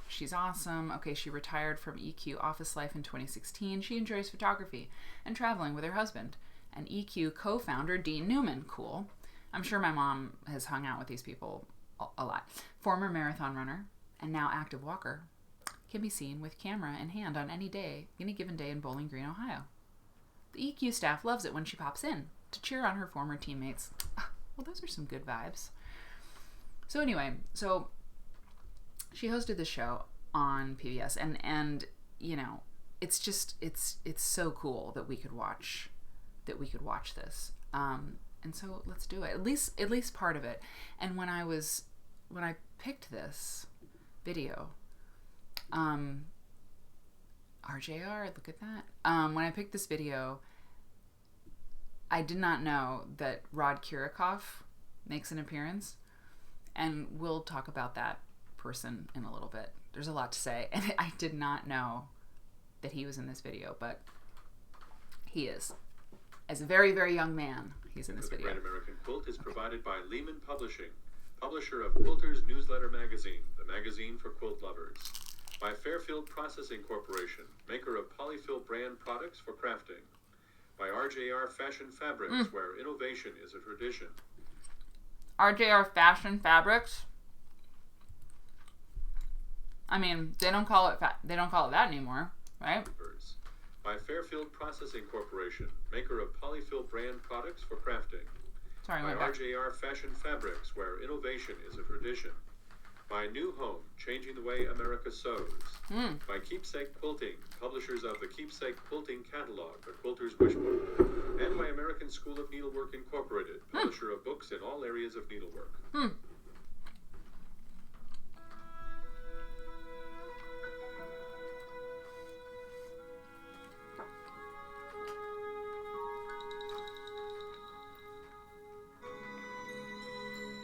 She's awesome. Okay, she retired from EQ office life in 2016. She enjoys photography and traveling with her husband, and EQ co-founder Dean Newman. Cool. I'm sure my mom has hung out with these people a lot. Former marathon runner and now active walker, can be seen with camera in hand on any given day in Bowling Green, Ohio. The EQ staff loves it when she pops in to cheer on her former teammates. Well, those are some good vibes. So anyway, she hosted the show on PBS, and it's just it's so cool that we could watch this. And so let's do it. At least part of it. And when I picked this video, RJR, look at that. When I picked this video, I did not know that Rod Kirikoff makes an appearance, and we'll talk about that person in a little bit. There's a lot to say, and I did not know that he was in this video, but he is. As a very, very young man, he's in this video. The Great American Quilt is provided by Lehman Publishing, publisher of Quilter's Newsletter Magazine, the magazine for quilt lovers. By Fairfield Processing Corporation, maker of Polyfill brand products for crafting. By RJR Fashion Fabrics, where innovation is a tradition. RJR Fashion Fabrics? They don't call it that anymore, right? By Fairfield Processing Corporation, maker of Polyfill brand products for crafting. Sorry, by RJR Fashion Fabrics, where innovation is a tradition. By New Home, changing the way America sews. By Keepsake Quilting, publishers of the Keepsake Quilting Catalog, the Quilter's Wishbook. And by American School of Needlework Incorporated, publisher of books in all areas of needlework.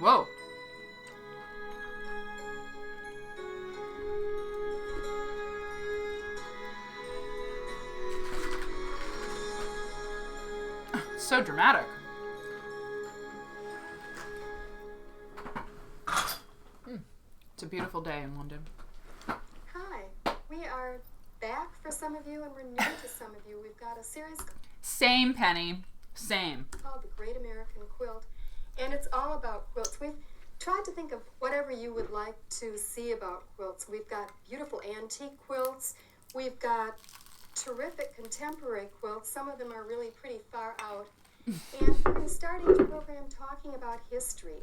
Whoa. So dramatic. It's a beautiful day in London. Hi, we are back for some of you, and we're new to some of you. We've got a series Same, Penny. Same. called The Great American Quilt, and it's all about quilts. We've tried to think of whatever you would like to see about quilts. We've got beautiful antique quilts. We've got terrific contemporary quilts. Some of them are really pretty far out. And we're going to start each program talking about history,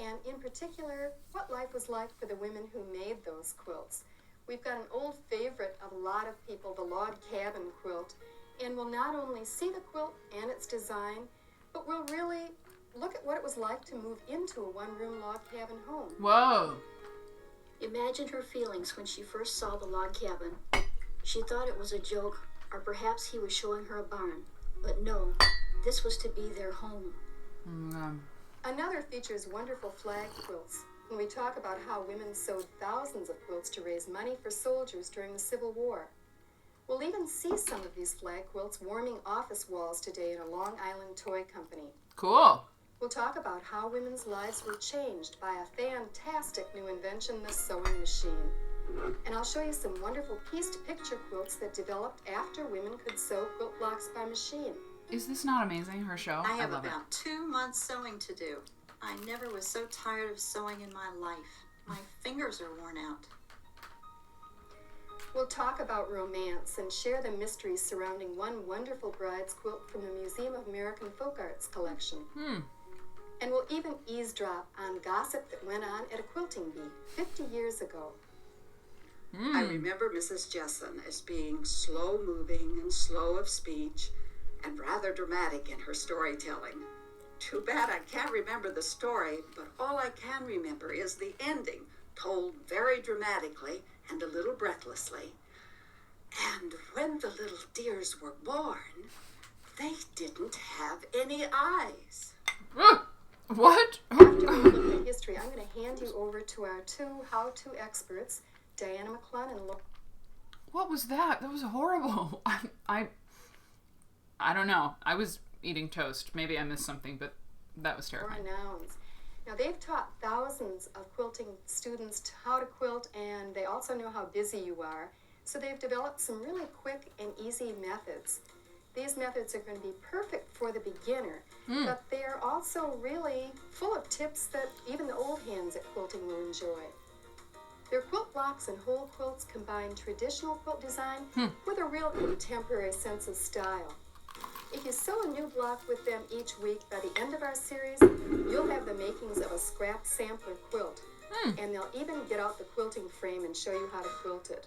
and in particular, what life was like for the women who made those quilts. We've got an old favorite of a lot of people, the log cabin quilt, and we'll not only see the quilt and its design, but we'll really look at what it was like to move into a one-room log cabin home. Whoa. Imagine her feelings when she first saw the log cabin. She thought it was a joke, or perhaps he was showing her a barn. But no, This was to be their home. Another features wonderful flag quilts. When we talk about how women sewed thousands of quilts to raise money for soldiers during the Civil War. We'll even see some of these flag quilts warming office walls today in a Long Island toy company. Cool. We'll talk about how women's lives were changed by a fantastic new invention, the sewing machine. And I'll show you some wonderful pieced picture quilts that developed after women could sew quilt blocks by machine. Is this not amazing, her show? I have love about it. 2 months sewing to do. I never was so tired of sewing in my life. My fingers are worn out. We'll talk about romance and share the mysteries surrounding one wonderful bride's quilt from the Museum of American Folk Arts collection. And we'll even eavesdrop on gossip that went on at a quilting bee 50 years ago. I remember Mrs. Jessen as being slow-moving and slow of speech and rather dramatic in her storytelling. Too bad I can't remember the story, but all I can remember is the ending, told very dramatically and a little breathlessly. And when the little dears were born, they didn't have any eyes. What? After we look at history, I'm going to hand you over to our two how-to experts, Diana McClellan and Laura. What was that? That was horrible. I don't know. I was eating toast. Maybe I missed something, but that was terrifying. Nouns. Now, they've taught thousands of quilting students how to quilt, and they also know how busy you are. So they've developed some really quick and easy methods. These methods are going to be perfect for the beginner, but they're also really full of tips that even the old hands at quilting will enjoy. Their quilt blocks and whole quilts combine traditional quilt design with a real contemporary sense of style. If you sew a new block with them each week, by the end of our series, you'll have the makings of a scrap sampler quilt. And they'll even get out the quilting frame and show you how to quilt it.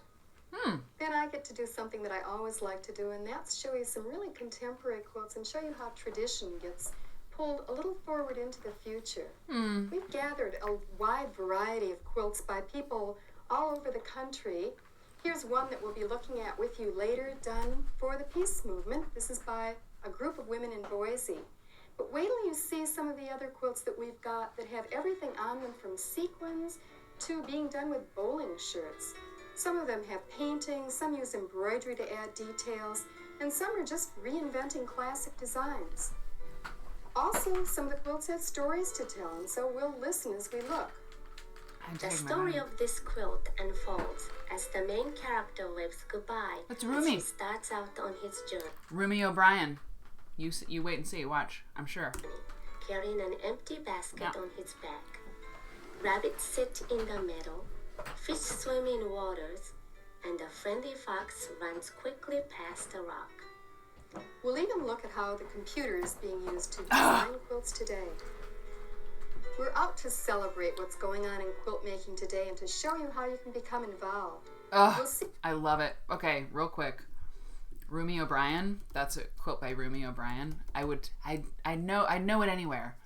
Then I get to do something that I always like to do, and that's show you some really contemporary quilts and show you how tradition gets pulled a little forward into the future. We've gathered a wide variety of quilts by people all over the country. Here's one that we'll be looking at with you later, done for the peace movement. This is by a group of women in Boise. But wait till you see some of the other quilts that we've got that have everything on them from sequins to being done with bowling shirts. Some of them have painting, some use embroidery to add details, and some are just reinventing classic designs. Also, some of the quilts have stories to tell, and so we'll listen as we look. The story of this quilt unfolds as the main character waves goodbye That's as Rumi. he starts out on his journey, Rumi O'Brien. You wait and see. Watch. I'm sure. carrying an empty basket Yeah. on his back. Rabbits sit in the middle, fish swim in waters, and a friendly fox runs quickly past a rock. We'll even look at how the computer is being used to design quilts today. We're out to celebrate what's going on in quilt making today and to show you how you can become involved. We'll see. I love it. Okay, real quick. Rumi O'Brien. That's a quote by Rumi O'Brien. I'd know it anywhere.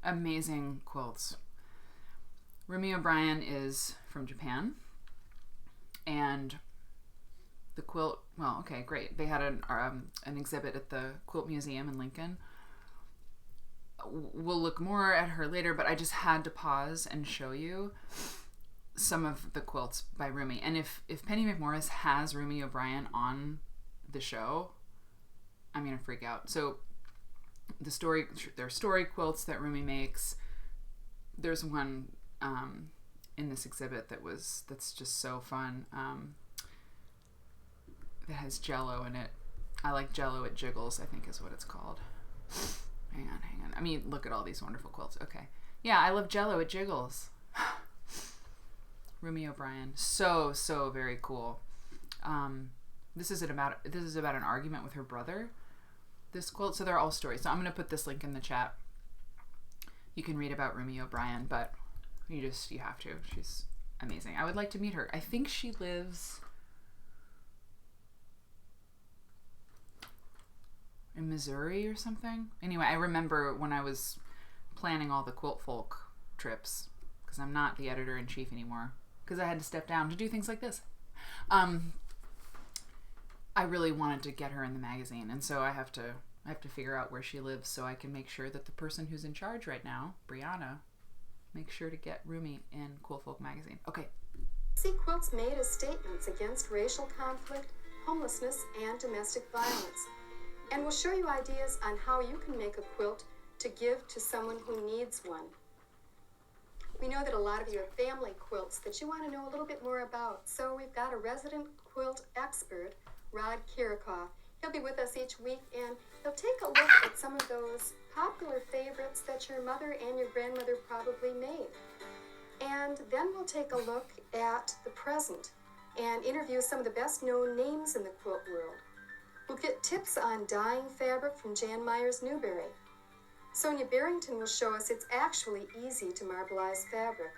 Amazing quilts. Rumi O'Brien is from Japan, and the quilt. Well, okay, great. They had an exhibit at the Quilt Museum in Lincoln. We'll look more at her later, but I just had to pause and show you some of the quilts by Rumi. And if Penny McMorris has Rumi O'Brien on the show, I'm gonna freak out. So there are story quilts that Rumi makes. There's one in this exhibit that's just so fun. That has Jello in it. I like Jello, it jiggles, I think is what it's called. Hang on. I mean, look at all these wonderful quilts. Okay. Yeah, I love Jello, it jiggles. Rumi O'Brien. So very cool. This is about an argument with her brother, this quilt. So they're all stories. So I'm going to put this link in the chat. You can read about Rumi O'Brien, but you have to. She's amazing. I would like to meet her. I think she lives in Missouri or something. Anyway, I remember when I was planning all the Quilt Folk trips, because I'm not the editor-in-chief anymore, because I had to step down to do things like this. I really wanted to get her in the magazine, and so I have to figure out where she lives so I can make sure that the person who's in charge right now, Brianna, makes sure to get Rumi in Cool Folk magazine. Okay. See quilts made as statements against racial conflict, homelessness, and domestic violence. And we'll show you ideas on how you can make a quilt to give to someone who needs one. We know that a lot of you have family quilts that you want to know a little bit more about. So we've got a resident quilt expert, Rod Kirikoff. He'll be with us each week, and he'll take a look at some of those popular favorites that your mother and your grandmother probably made. And then we'll take a look at the present and interview some of the best known names in the quilt world. We'll get tips on dyeing fabric from Jan Meyer's Newberry. Sonia Barrington will show us it's actually easy to marbleize fabric.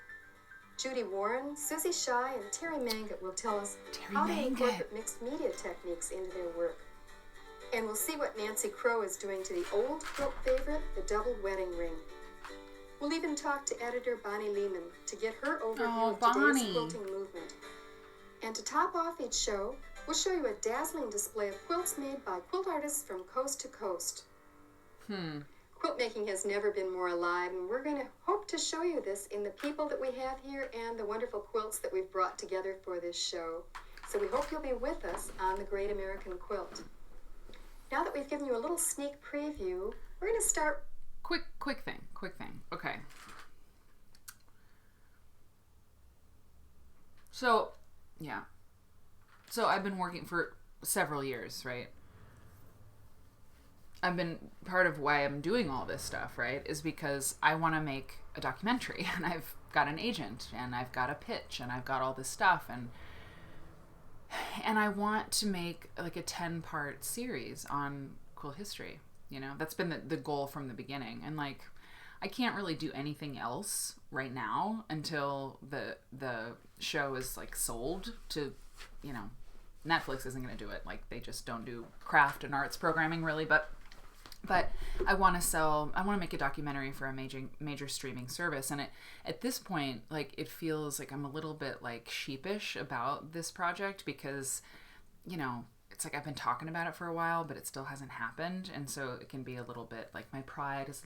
Judy Warren, Susie Shy, and Terry Mangat will tell us how to incorporate mixed media techniques into their work. And we'll see what Nancy Crow is doing to the old quilt favorite, the double wedding ring. We'll even talk to editor Bonnie Lehman to get her overview of today's quilting movement. And to top off each show, we'll show you a dazzling display of quilts made by quilt artists from coast to coast. Quilt making has never been more alive, and we're going to hope to show you this in the people that we have here and the wonderful quilts that we've brought together for this show. So we hope you'll be with us on The Great American Quilt. Now that we've given you a little sneak preview, we're going to start... Quick thing. Okay. So, yeah. So I've been working for several years, right? I've been, part of why I'm doing all this stuff, right, is because I want to make a documentary, and I've got an agent, and I've got a pitch, and I've got all this stuff, and I want to make like a 10-part series on quilt history. You know, that's been the goal from the beginning. And like, I can't really do anything else right now until the show is like sold to, you know, Netflix isn't going to do it. Like, they just don't do craft and arts programming really, but I want to make a documentary for a major streaming service. And at this point, like, it feels like I'm a little bit like sheepish about this project because, you know, it's like I've been talking about it for a while, but it still hasn't happened. And so it can be a little bit like my pride is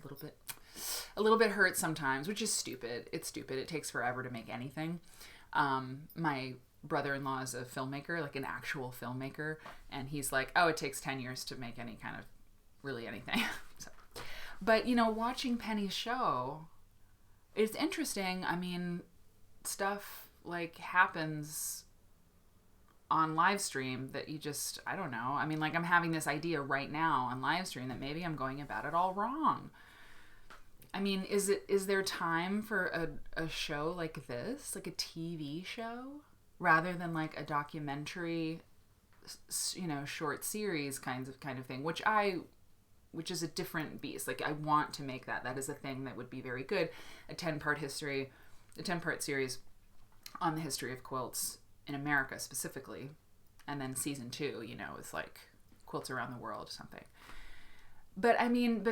a little bit hurt sometimes, which is stupid. It's stupid. It takes forever to make anything. My brother-in-law is a filmmaker, like an actual filmmaker. And he's like, oh, it takes 10 years to make any kind of really anything. So, but, you know, watching Penny's show, it's interesting. I mean, stuff like happens on live stream that you just, I don't know. I mean, like, I'm having this idea right now on live stream that maybe I'm going about it all wrong. I mean, is there time for a show like this, like a TV show, rather than like a documentary, you know, short series kind of thing, which is a different beast. Like, I want to make that. That is a thing that would be very good. A 10-part series on the history of quilts in America specifically. And then season 2, you know, is like quilts around the world or something. But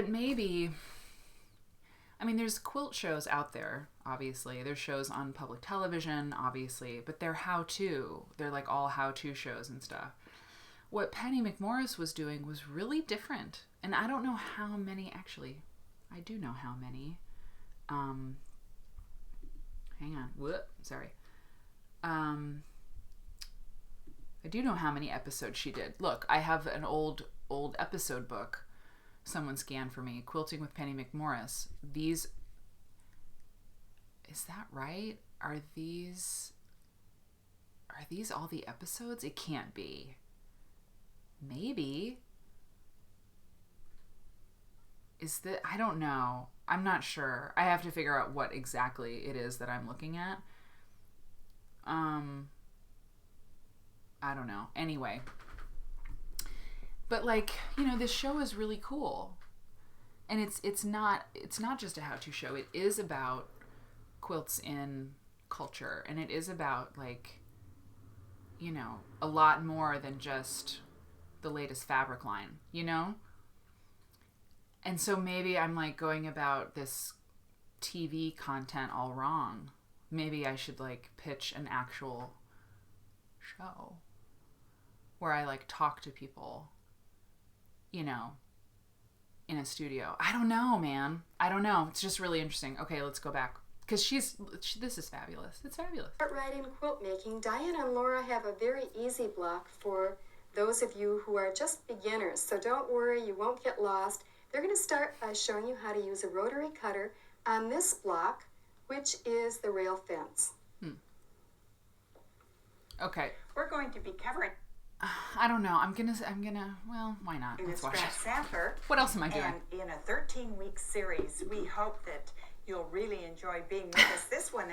maybe, there's quilt shows out there, obviously. There's shows on public television, obviously, but they're how-to. They're like all how-to shows and stuff. What Penny McMorris was doing was really different. And I don't know how many, actually, I do know how many. Hang on. Whoop, sorry. I do know how many episodes she did. Look, I have an old episode book someone scanned for me, Quilting with Penny McMorris. Is that right? Are these all the episodes? It can't be. Maybe. I don't know. I'm not sure. I have to figure out what exactly it is that I'm looking at. I don't know. Anyway. But like, you know, this show is really cool. And it's not just a how-to show. It is about quilts in culture. And it is about, like, you know, a lot more than just the latest fabric line, you know? And so maybe I'm like going about this TV content all wrong. Maybe I should like pitch an actual show where I like talk to people, you know, in a studio. I don't know, man. I don't know. It's just really interesting. Okay, let's go back. Because this is fabulous. It's fabulous. Start writing quilt making. Diana and Laura have a very easy block for those of you who are just beginners. So don't worry, you won't get lost. They're going to start by showing you how to use a rotary cutter on this block, which is the rail fence. Okay. We're going to be covering I don't know. I'm gonna. Well, why not? in a Let's watch scratch it. sampler. What else am I doing? And in a 13-week series, we hope that you'll really enjoy being with us. This one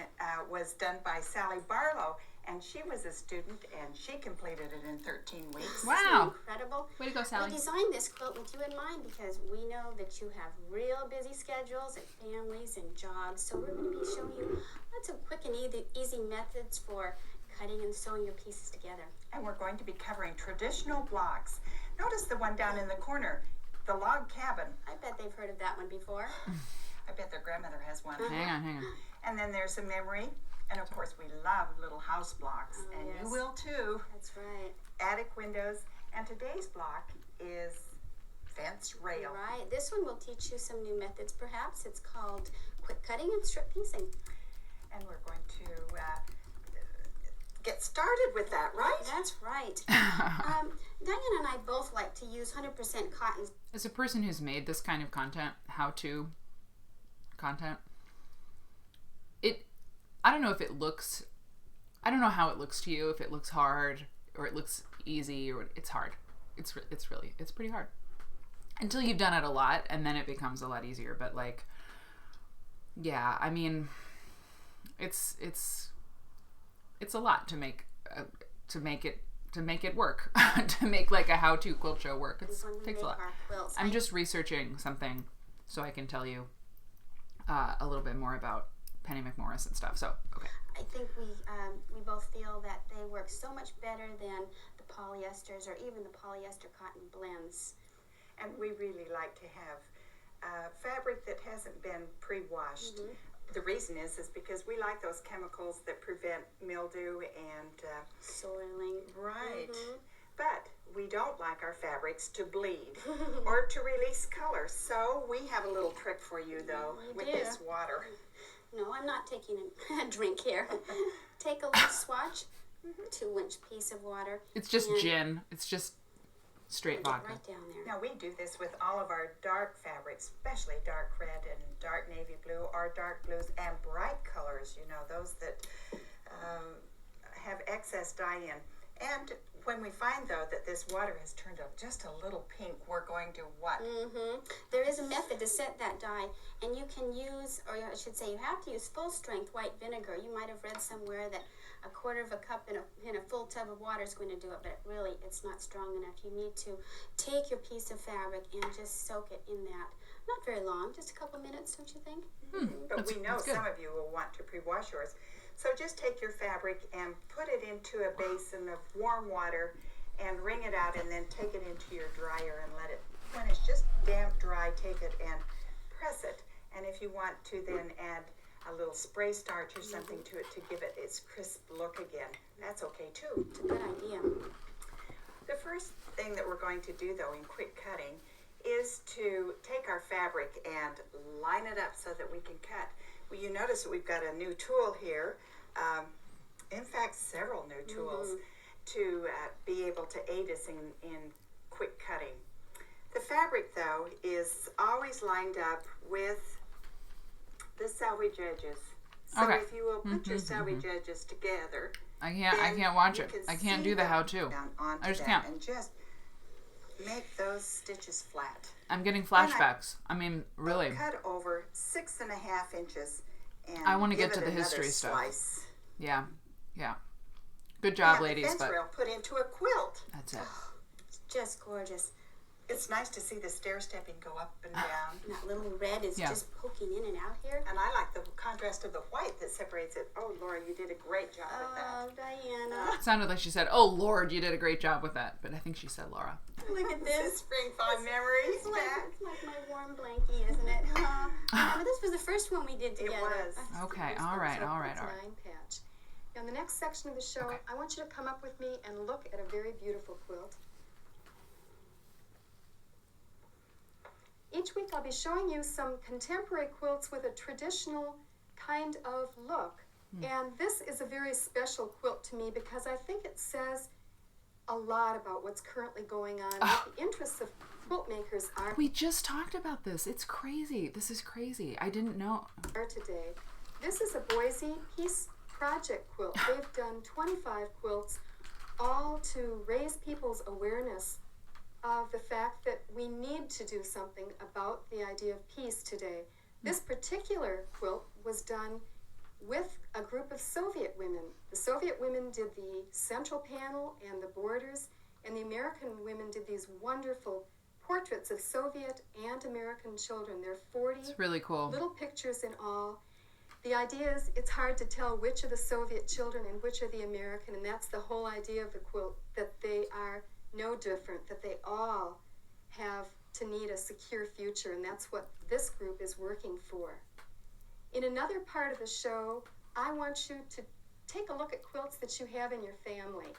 was done by Sally Barlow, and she was a student, and she completed it in 13 weeks. Wow. Incredible. Way to go, Sally. We designed this quilt with you in mind because we know that you have real busy schedules and families and jobs. So we're going to be showing you lots of quick and easy methods for cutting and sewing your pieces together. And we're going to be covering traditional blocks. Notice the one down in the corner, the log cabin. I bet they've heard of that one before. I bet their grandmother has one. Hang on. And then there's a memory. And of course, we love little house blocks. Oh, and yes. you will too. That's right. Attic windows. And today's block is fence rail. Right. This one will teach you some new methods, perhaps. It's called quick cutting and strip piecing. And we're going to get started with that, right? That's right. Diana and I both like to use 100% cotton. As a person who's made this kind of content, how-to content, I don't know if it looks, I don't know how it looks to you, if it looks hard or it looks easy or it's hard. It's pretty hard until you've done it a lot, and then it becomes a lot easier. But like, yeah, I mean, it's a lot to make it work. To make like a how-to quilt show work. It takes a lot. I'm just researching something so I can tell you a little bit more about Penny McMorris and stuff. So, okay. I think we both feel that they work so much better than the polyesters or even the polyester cotton blends. And we really like to have fabric that hasn't been pre-washed. Mm-hmm. The reason is because we like those chemicals that prevent mildew and soiling. Right. Mm-hmm. But we don't like our fabrics to bleed or to release color. So we have a little trick for you, though, with this water. No, I'm not taking a drink here. Take a little swatch, 2-inch piece of water. It's just gin. It's just straight vodka. Right down there. Now we do this with all of our dark fabrics, especially dark red and dark navy blue, or dark blues and bright colors. You know, those that have excess dye in. And when we find, though, that this water has turned up just a little pink, we're going to what? There is a method to set that dye, and you can use, or I should say you have to use full-strength white vinegar. You might have read somewhere that 1/4 cup in a full tub of water is going to do it, but really it's not strong enough. You need to take your piece of fabric and just soak it in that. Not very long, just a couple minutes, don't you think? But we know some of you will want to pre-wash yours. So just take your fabric and put it into a basin of warm water and wring it out, and then take it into your dryer and let it, when it's just damp dry, take it and press it. And if you want to then add a little spray starch or something to it to give it its crisp look again, that's okay too. It's a good idea. The first thing that we're going to do, though, in quick cutting is to take our fabric and line it up so that we can cut. Well, you notice that we've got a new tool here, in fact, several new tools to be able to aid us in quick cutting. The fabric, though, is always lined up with the selvage edges. So if you will put your selvage edges together, I can't watch it. I can't do the how-to. I just can't. And just make those stitches flat. I'm getting flashbacks. I mean, really. Cut over 6.5 inches. And I want to give get to it the another history stuff. Slice. Yeah. Good job, And ladies. the fence But rail put into a quilt. that's it. It's just gorgeous. It's nice to see the stair stepping go up and down. And that little red is just poking in and out here. And I like the contrast of the white that separates it. Oh, Laura, you did a great job with that. Oh, Diana. It sounded like she said, "Oh Lord, you did a great job with that," but I think she said Laura. Look at This this. spring fond memories It's back. like my warm blankie, isn't it? Remember, this was the first one we did together. was. Okay, all right. Line patch. In the next section of the show, I want you to come up with me and look at a very beautiful quilt. Each week I'll be showing you some contemporary quilts with a traditional kind of look. And this is a very special quilt to me because I think it says a lot about what's currently going on, what the interests of quilt makers are. We just talked about this. It's crazy. This is crazy. I didn't know. Today. This is a Boise Peace Project quilt. They've done 25 quilts, all to raise people's awareness of the fact that we need to do something about the idea of peace today. This particular quilt was done with a group of Soviet women. The Soviet women did the central panel and the borders, and the American women did these wonderful portraits of Soviet and American children. There are 40 It's really cool. little pictures in all. The idea is it's hard to tell which are the Soviet children and which are the American, and that's the whole idea of the quilt, that they are no different, that they all have to need a secure future, and that's what this group is working for. In another part of the show, I want you to take a look at quilts that you have in your family.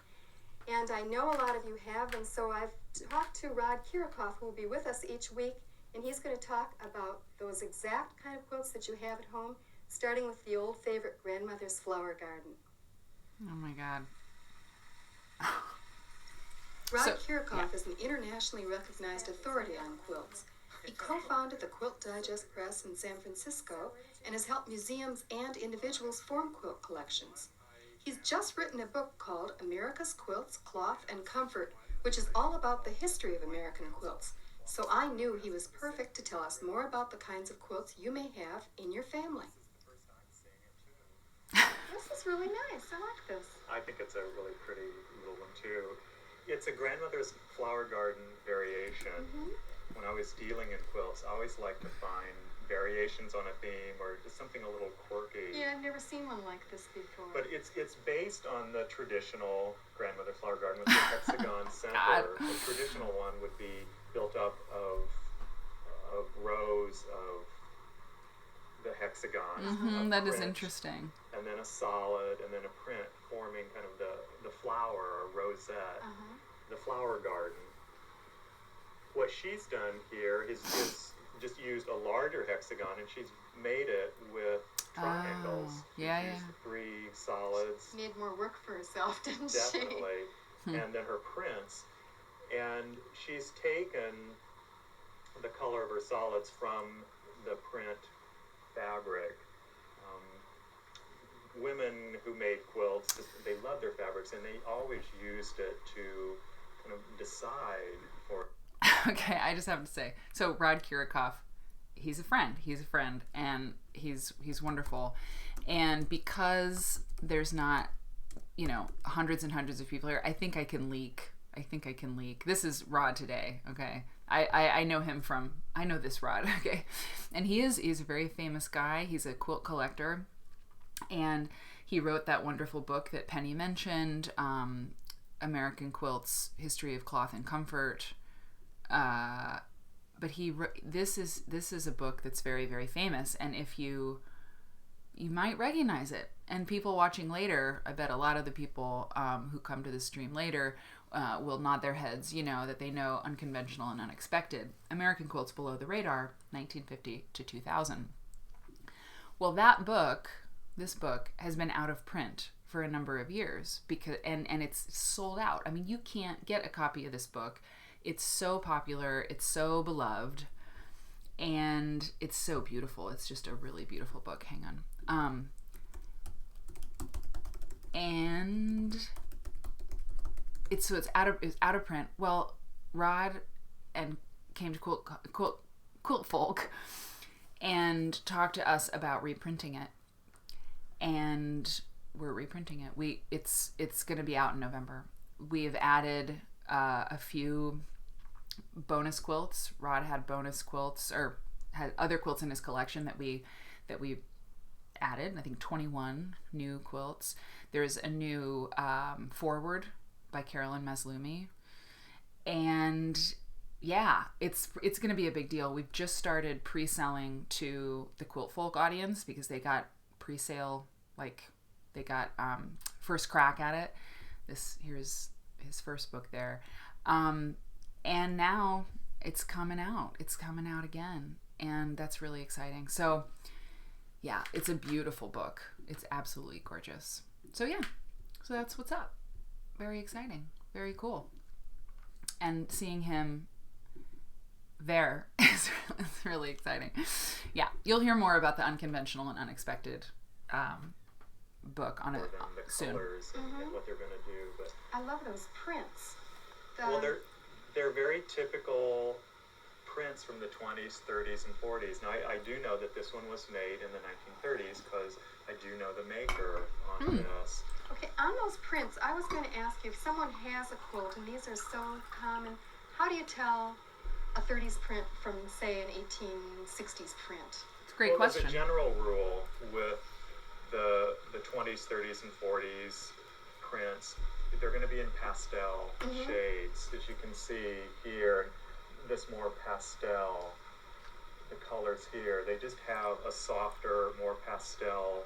And I know a lot of you have them, so I've talked to Rod Kirikoff, who will be with us each week, and he's going to talk about those exact kind of quilts that you have at home, starting with the old favorite grandmother's flower garden. Oh my God. Rod Kirikoff is an internationally recognized authority on quilts. He co-founded the Quilt Digest Press in San Francisco and has helped museums and individuals form quilt collections. He's just written a book called America's Quilts, Cloth, and Comfort, which is all about the history of American quilts. So I knew he was perfect to tell us more about the kinds of quilts you may have in your family. This is really nice. I like this. I think it's a really pretty little one too. It's a grandmother's flower garden variation. When I was dealing in quilts, I always like to find variations on a theme or just something a little quirky. Yeah, I've never seen one like this before. But it's based on the traditional grandmother flower garden with the hexagon center. The traditional one would be built up of rows of the hexagons. That is interesting. And then a solid, and then a print forming kind of the flower or rosette, the flower garden. What she's done here is just used a larger hexagon, and she's made it with triangles. Yeah, She's used 3 solids. Made more work for herself, didn't Definitely. And then her prints. And she's taken the color of her solids from the print fabric. Women who made quilts, they love their fabrics, and they always used it to kind of decide for... Okay, I just have to say, so Rod Kirikoff, he's a friend, and he's wonderful. And because there's not, hundreds and hundreds of people here, I think I can leak. This is Rod today, okay? I know him from, I know this Rod, okay? And he's a very famous guy. He's a quilt collector. And he wrote that wonderful book that Penny mentioned, American Quilts, History of Cloth and Comfort. But this is a book that's very, very famous, and if you might recognize it. And people watching later, I bet a lot of the people who come to the stream later will nod their heads, that they know Unconventional and Unexpected. American Quilts Below the Radar, 1950 to 2000. Well, this book has been out of print for a number of years because and it's sold out. I mean, you can't get a copy of this book. It's so popular, it's so beloved, and it's so beautiful. It's just a really beautiful book. Hang on. And it's out of print. Well, Rod and came to Quilt Folk and talked to us about reprinting it. And we're reprinting it. It's going to be out in November. We have added a few bonus quilts. Rod had bonus quilts, or had other quilts in his collection that we added. I think 21 new quilts. There's a new foreword by Carolyn Maslumi, and yeah, it's going to be a big deal. We've just started pre-selling to the Quilt Folk audience because they got pre-sale, like they got first crack at it. Here's his first book there. And now it's coming out. It's coming out again. And that's really exciting. So yeah, it's a beautiful book. It's absolutely gorgeous. So yeah, so that's what's up. Very exciting. Very cool. And seeing him there is really exciting. Yeah, you'll hear more about the unconventional and unexpected book on it soon. Colors and what they're going to do. But I love those prints. well, they're very typical prints from the 20s, 30s, and 40s. Now, I do know that this one was made in the 1930s because I do know the maker on this. Okay, on those prints, I was going to ask you, if someone has a quilt, and these are so common, how do you tell a 30s print from, say, an 1860s print? It's a great question. There's a general rule with the 20s, 30s, and 40s prints. They're going to be in pastel shades, as you can see here. This more pastel, the colors here, they just have a softer, more pastel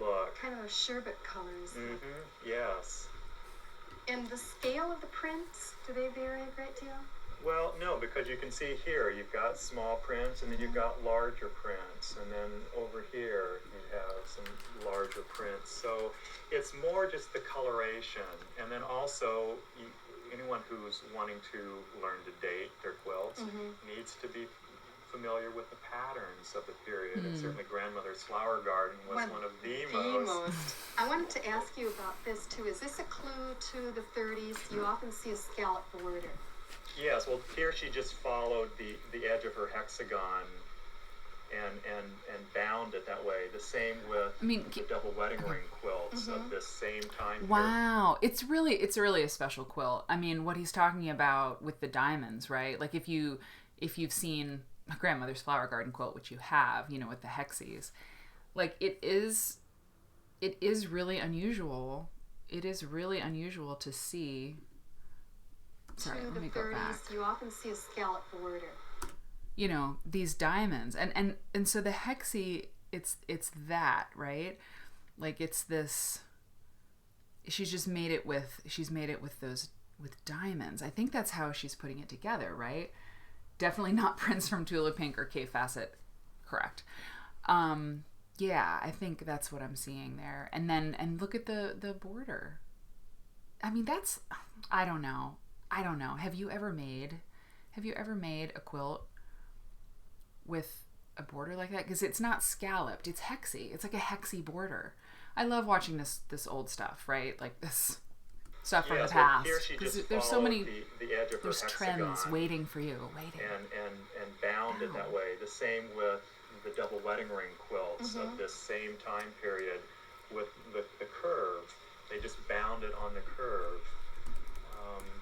look. Kind of a sherbet colors. Yes. And the scale of the prints, do they vary a great deal? Well, no, because you can see here, you've got small prints, and then you've got larger prints, and then over here, you have some larger prints. So it's more just the coloration, and then also, anyone who's wanting to learn to date their quilts needs to be familiar with the patterns of the period. And certainly Grandmother's Flower Garden was one of the most. I wanted to ask you about this too. Is this a clue to the 30s? You often see a scallop border. Yes, well, here she just followed the edge of her hexagon and bound it that way. The same with the double wedding ring quilts of this same time period. Wow, it's really a special quilt. I mean, what he's talking about with the diamonds, right? Like if you've seen a Grandmother's Flower Garden quilt, which you have, with the hexies, like it is really unusual. It is really unusual to see. Sorry, let me go back. You often see a scallop border. These diamonds, and so the hexie, it's that, right? Like it's this. She's made it with diamonds. I think that's how she's putting it together, right? Definitely not prints from Tula Pink or Kay Facet, correct? Yeah, I think that's what I'm seeing there. And look at the border. I mean, I don't know. Have you ever made a quilt with a border like that? Because it's not scalloped, it's hexie. It's like a hexie border. I love watching this old stuff, right? Like this stuff from the past. Because there's so many the edge of there's her trends waiting for you. And bound it that way. The same with the double wedding ring quilts of this same time period with the curve. They just bound it on the curve.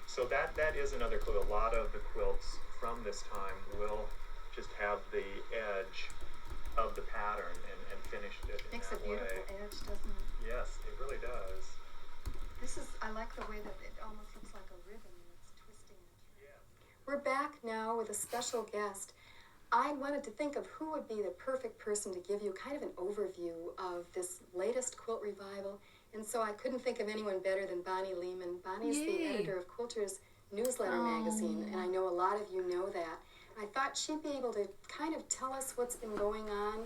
So that is another clue. A lot of the quilts from this time will just have the edge of the pattern and finished it in Makes that a beautiful way. edge, doesn't it? Yes, it really does. I like the way that it almost looks like a ribbon and it's twisting it. Yeah. We're back now with a special guest. I wanted to think of who would be the perfect person to give you kind of an overview of this latest quilt revival. And so I couldn't think of anyone better than Bonnie Lehman. Bonnie's the editor of Quilter's newsletter magazine, and I know a lot of you know that. I thought she'd be able to kind of tell us what's been going on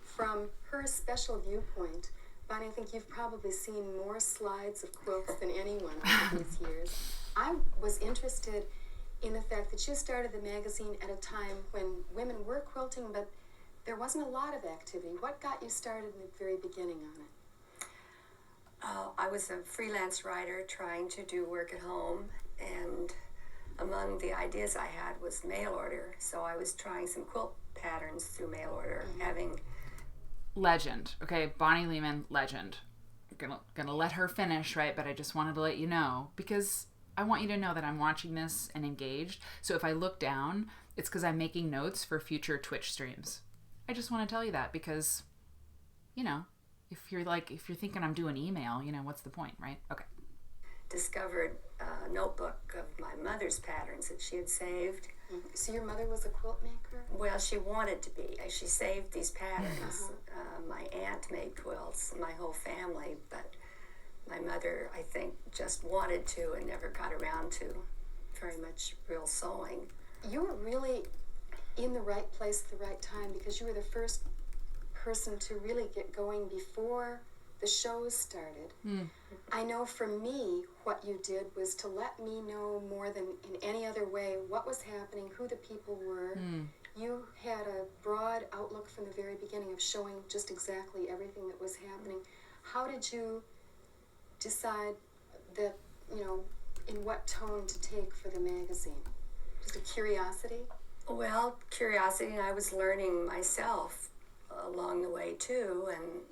from her special viewpoint. Bonnie, I think you've probably seen more slides of quilts than anyone over these years. I was interested in the fact that you started the magazine at a time when women were quilting, but there wasn't a lot of activity. What got you started in the very beginning on it? I was a freelance writer trying to do work at home, and among the ideas I had was mail order. So I was trying some quilt patterns through mail order, having... Legend. Okay, Bonnie Lehman, legend. Gonna let her finish, right? But I just wanted to let you know, because I want you to know that I'm watching this and engaged. So if I look down, it's because I'm making notes for future Twitch streams. I just want to tell you that because, if you're thinking I'm doing email, what's the point, right? Okay. Discovered a notebook of my mother's patterns that she had saved. So your mother was a quilt maker? Well, she wanted to be. She saved these patterns. My aunt made quilts, my whole family, but My mother, I think, just wanted to and never got around to very much real sewing. You were really in the right place at the right time because you were the first person to really get going before the shows started. I know for me, what you did was to let me know more than in any other way what was happening, who the people were. You had a broad outlook from the very beginning of showing just exactly everything that was happening. How did you decide that, in what tone to take for the magazine? Just a curiosity? Well, curiosity, and I was learning myself along the way too, and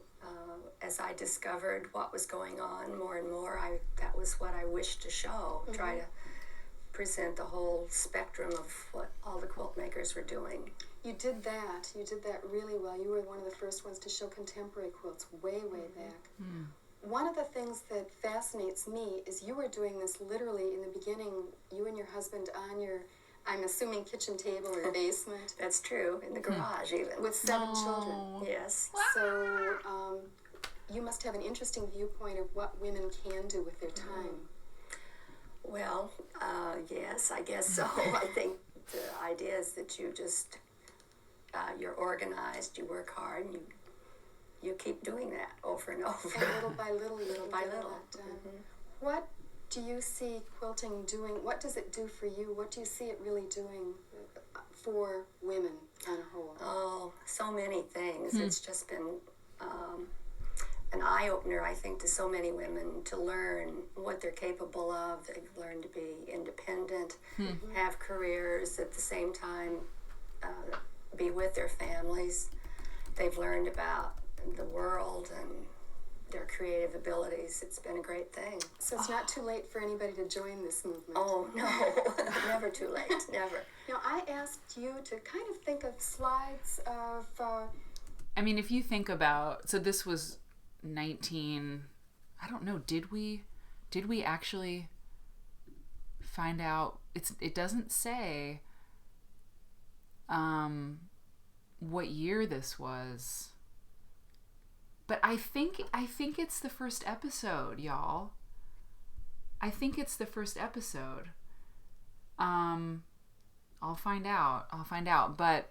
as I discovered what was going on more and more, that was what I wished to show, try to present the whole spectrum of what all the quilt makers were doing. You did that really well. You were one of the first ones to show contemporary quilts way back. One of the things that fascinates me is you were doing this literally in the beginning, you and your husband on your, I'm assuming, kitchen table or basement. That's true, in the garage even. With 7 children. Yes. So you must have an interesting viewpoint of what women can do with their time. Well, yes, I guess so. I think the idea is that you just, you're organized, you work hard, and you keep doing that over and over. And little by little, little by little. What do you see quilting doing? What does it do for you? What do you see it really doing for women on a whole? Oh, so many things. It's just been an eye-opener, I think, to so many women to learn what they're capable of. They've learned to be independent, have careers, at the same time be with their families. They've learned about the world and their creative abilities. It's been a great thing. So it's not too late for anybody to join this movement. Oh, no. Never too late. Never. Now, I asked you to kind of think of slides of... I mean, if you think about... So this was 19... I don't know. Did we actually find out... It doesn't say what year this was. But I think it's the first episode, y'all. I think it's the first episode. I'll find out. But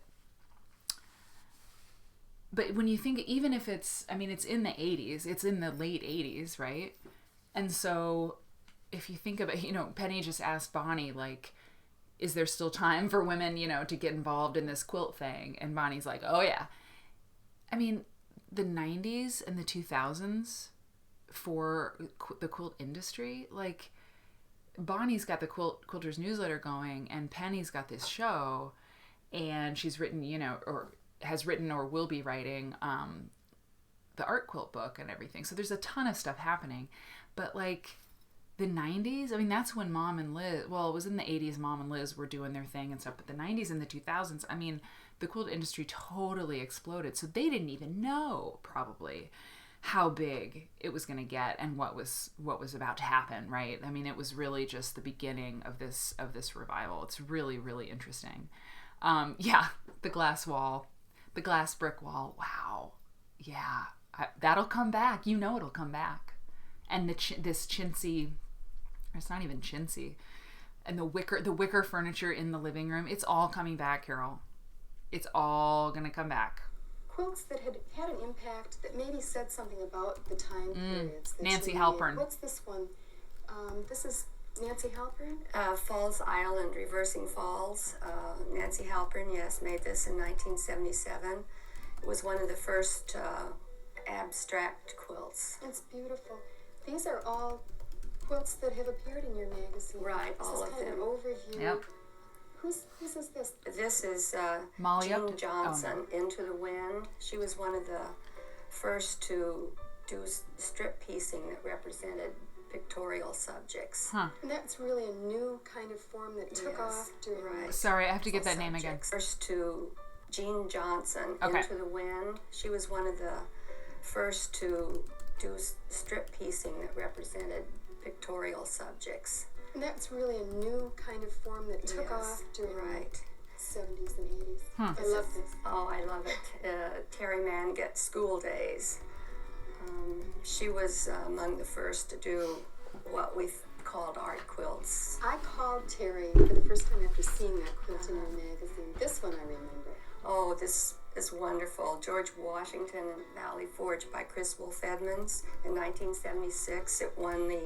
when you think, even if it's in the 80s, it's in the late 80s, right? And so if you think about, Penny just asked Bonnie, like, is there still time for women, to get involved in this quilt thing? And Bonnie's like, oh yeah. I mean, the 90s and the 2000s for the quilt industry, like, Bonnie's got the Quilters newsletter going, and Penny's got this show, and she's written, or has written or will be writing the art quilt book and everything. So there's a ton of stuff happening. But like the 90s, I mean, that's when Mom and Liz, well, it was in the 80s, Mom and Liz were doing their thing and stuff, but the 90s and the 2000s, I mean, the quilt industry totally exploded. So they didn't even know probably how big it was going to get and what was about to happen, right? I mean, it was really just the beginning of this revival. It's really, really interesting. Yeah, the glass wall, the glass brick wall. Wow. Yeah, that'll come back. It'll come back. And this chintzy, it's not even chintzy, and the wicker furniture in the living room. It's all coming back, Carol. It's all gonna come back. Quilts that had an impact that maybe said something about the time periods. Nancy Halpern. What's this one? This is Nancy Halpern? Falls Island, Reversing Falls. Nancy Halpern, yes, made this in 1977. It was one of the first abstract quilts. It's beautiful. These are all quilts that have appeared in your magazine. Right, all of them. This is kind of an overview. Yep. Whose is this? This is Molly Jean Johnson, Into the Wind. She was one of the first to do strip piecing that represented pictorial subjects. Huh. And that's really a new kind of form that took off during... Right. Sorry, I have to get that name again. First to Jean Johnson, Okay. Into the Wind. She was one of the first to do strip piecing that represented pictorial subjects. And that's really a new kind of form that took off during the 70s and 80s. I love this. Oh, I love it. Terry Mann gets School Days. She was among the first to do what we called art quilts. I called Terry for the first time after seeing that quilt in your magazine. This one I remember. Oh, this is wonderful. George Washington and Valley Forge by Chris Wolfe Edmonds in 1976. It won the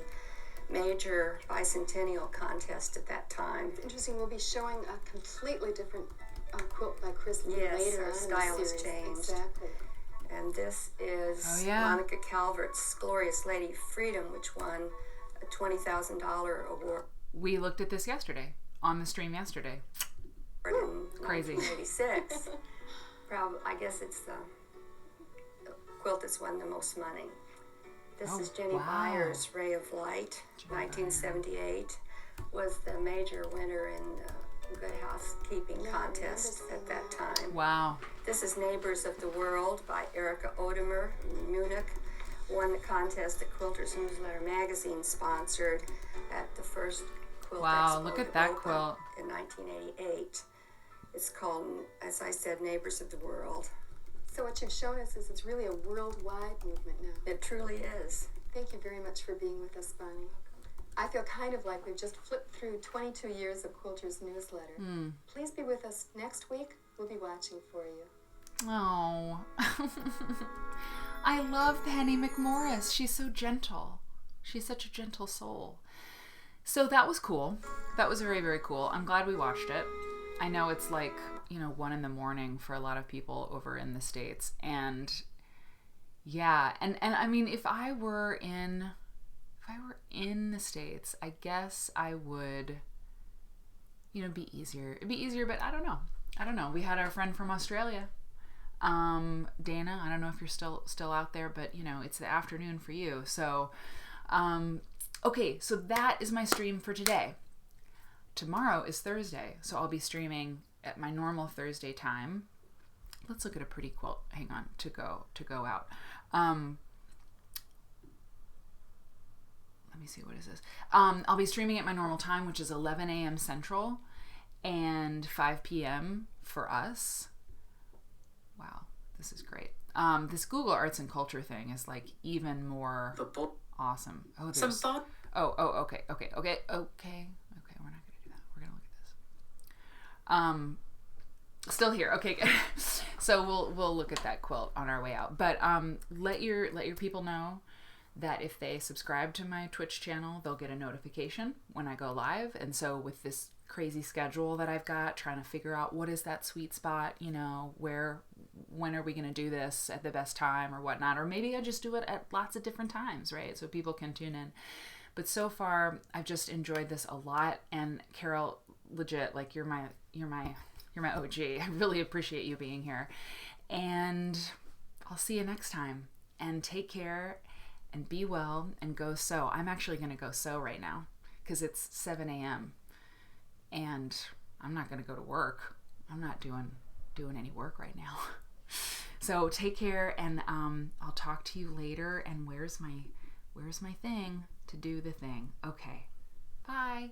major bicentennial contest at that time. It's interesting. We'll be showing a completely different quilt by Chris Yes, later our on style in the has series. changed. Exactly. And this is Oh, yeah. Monica Calvert's Glorious Lady Freedom, which won a $20,000 award. We looked at this yesterday, on the stream yesterday. In Crazy. 1986. I guess it's the quilt that's won the most money. This is Jenny wow. Byers' Ray of Light, 1978. Was the major winner in the Good Housekeeping contest at that time. Wow. This is Neighbors of the World by Erica Odemer in Munich. Won the contest that Quilters Newsletter magazine sponsored at the first Quilt Wow, Expo look at in that Boca quilt. in 1988. It's called, as I said, Neighbors of the World. So what you've shown us is it's really a worldwide movement now. It truly is. Thank you very much for being with us, Bonnie. I feel kind of like we've just flipped through 22 years of Quilters Newsletter. Please be with us next week. We'll be watching for you. Oh. I love Penny McMorris. She's so gentle. She's such a gentle soul. So that was cool. That was very, very cool. I'm glad we watched it. I know it's like, 1 a.m. for a lot of people over in the States. And yeah, and I mean, if I were in the States, I guess I would, be easier. It'd be easier, but I don't know. We had our friend from Australia, Dana. I don't know if you're still out there, but it's the afternoon for you. So, okay, so that is my stream for today. Tomorrow is Thursday, so I'll be streaming at my normal Thursday time. Let's look at a pretty quilt. Hang on, to go out. Let me see, what is this? I'll be streaming at my normal time, which is 11 a.m. Central and 5 p.m. for us. Wow, this is great. This Google Arts and Culture thing is like even more awesome. Oh, there's some thought. Oh, okay. We're not gonna do that. We're gonna look at this. Still here. Okay, good. So we'll look at that quilt on our way out. But let your people know that if they subscribe to my Twitch channel, they'll get a notification when I go live. And so with this crazy schedule that I've got, trying to figure out what is that sweet spot, when are we going to do this at the best time or whatnot, or maybe I just do it at lots of different times, right? So people can tune in. But so far, I've just enjoyed this a lot. And Carol, legit, like you're my OG. I really appreciate you being here. And I'll see you next time. And take care. And be well and go sew. I'm actually going to go sew right now because it's 7 a.m. and I'm not going to go to work. I'm not doing any work right now. So take care, and I'll talk to you later. And where's my thing to do the thing? Okay. Bye.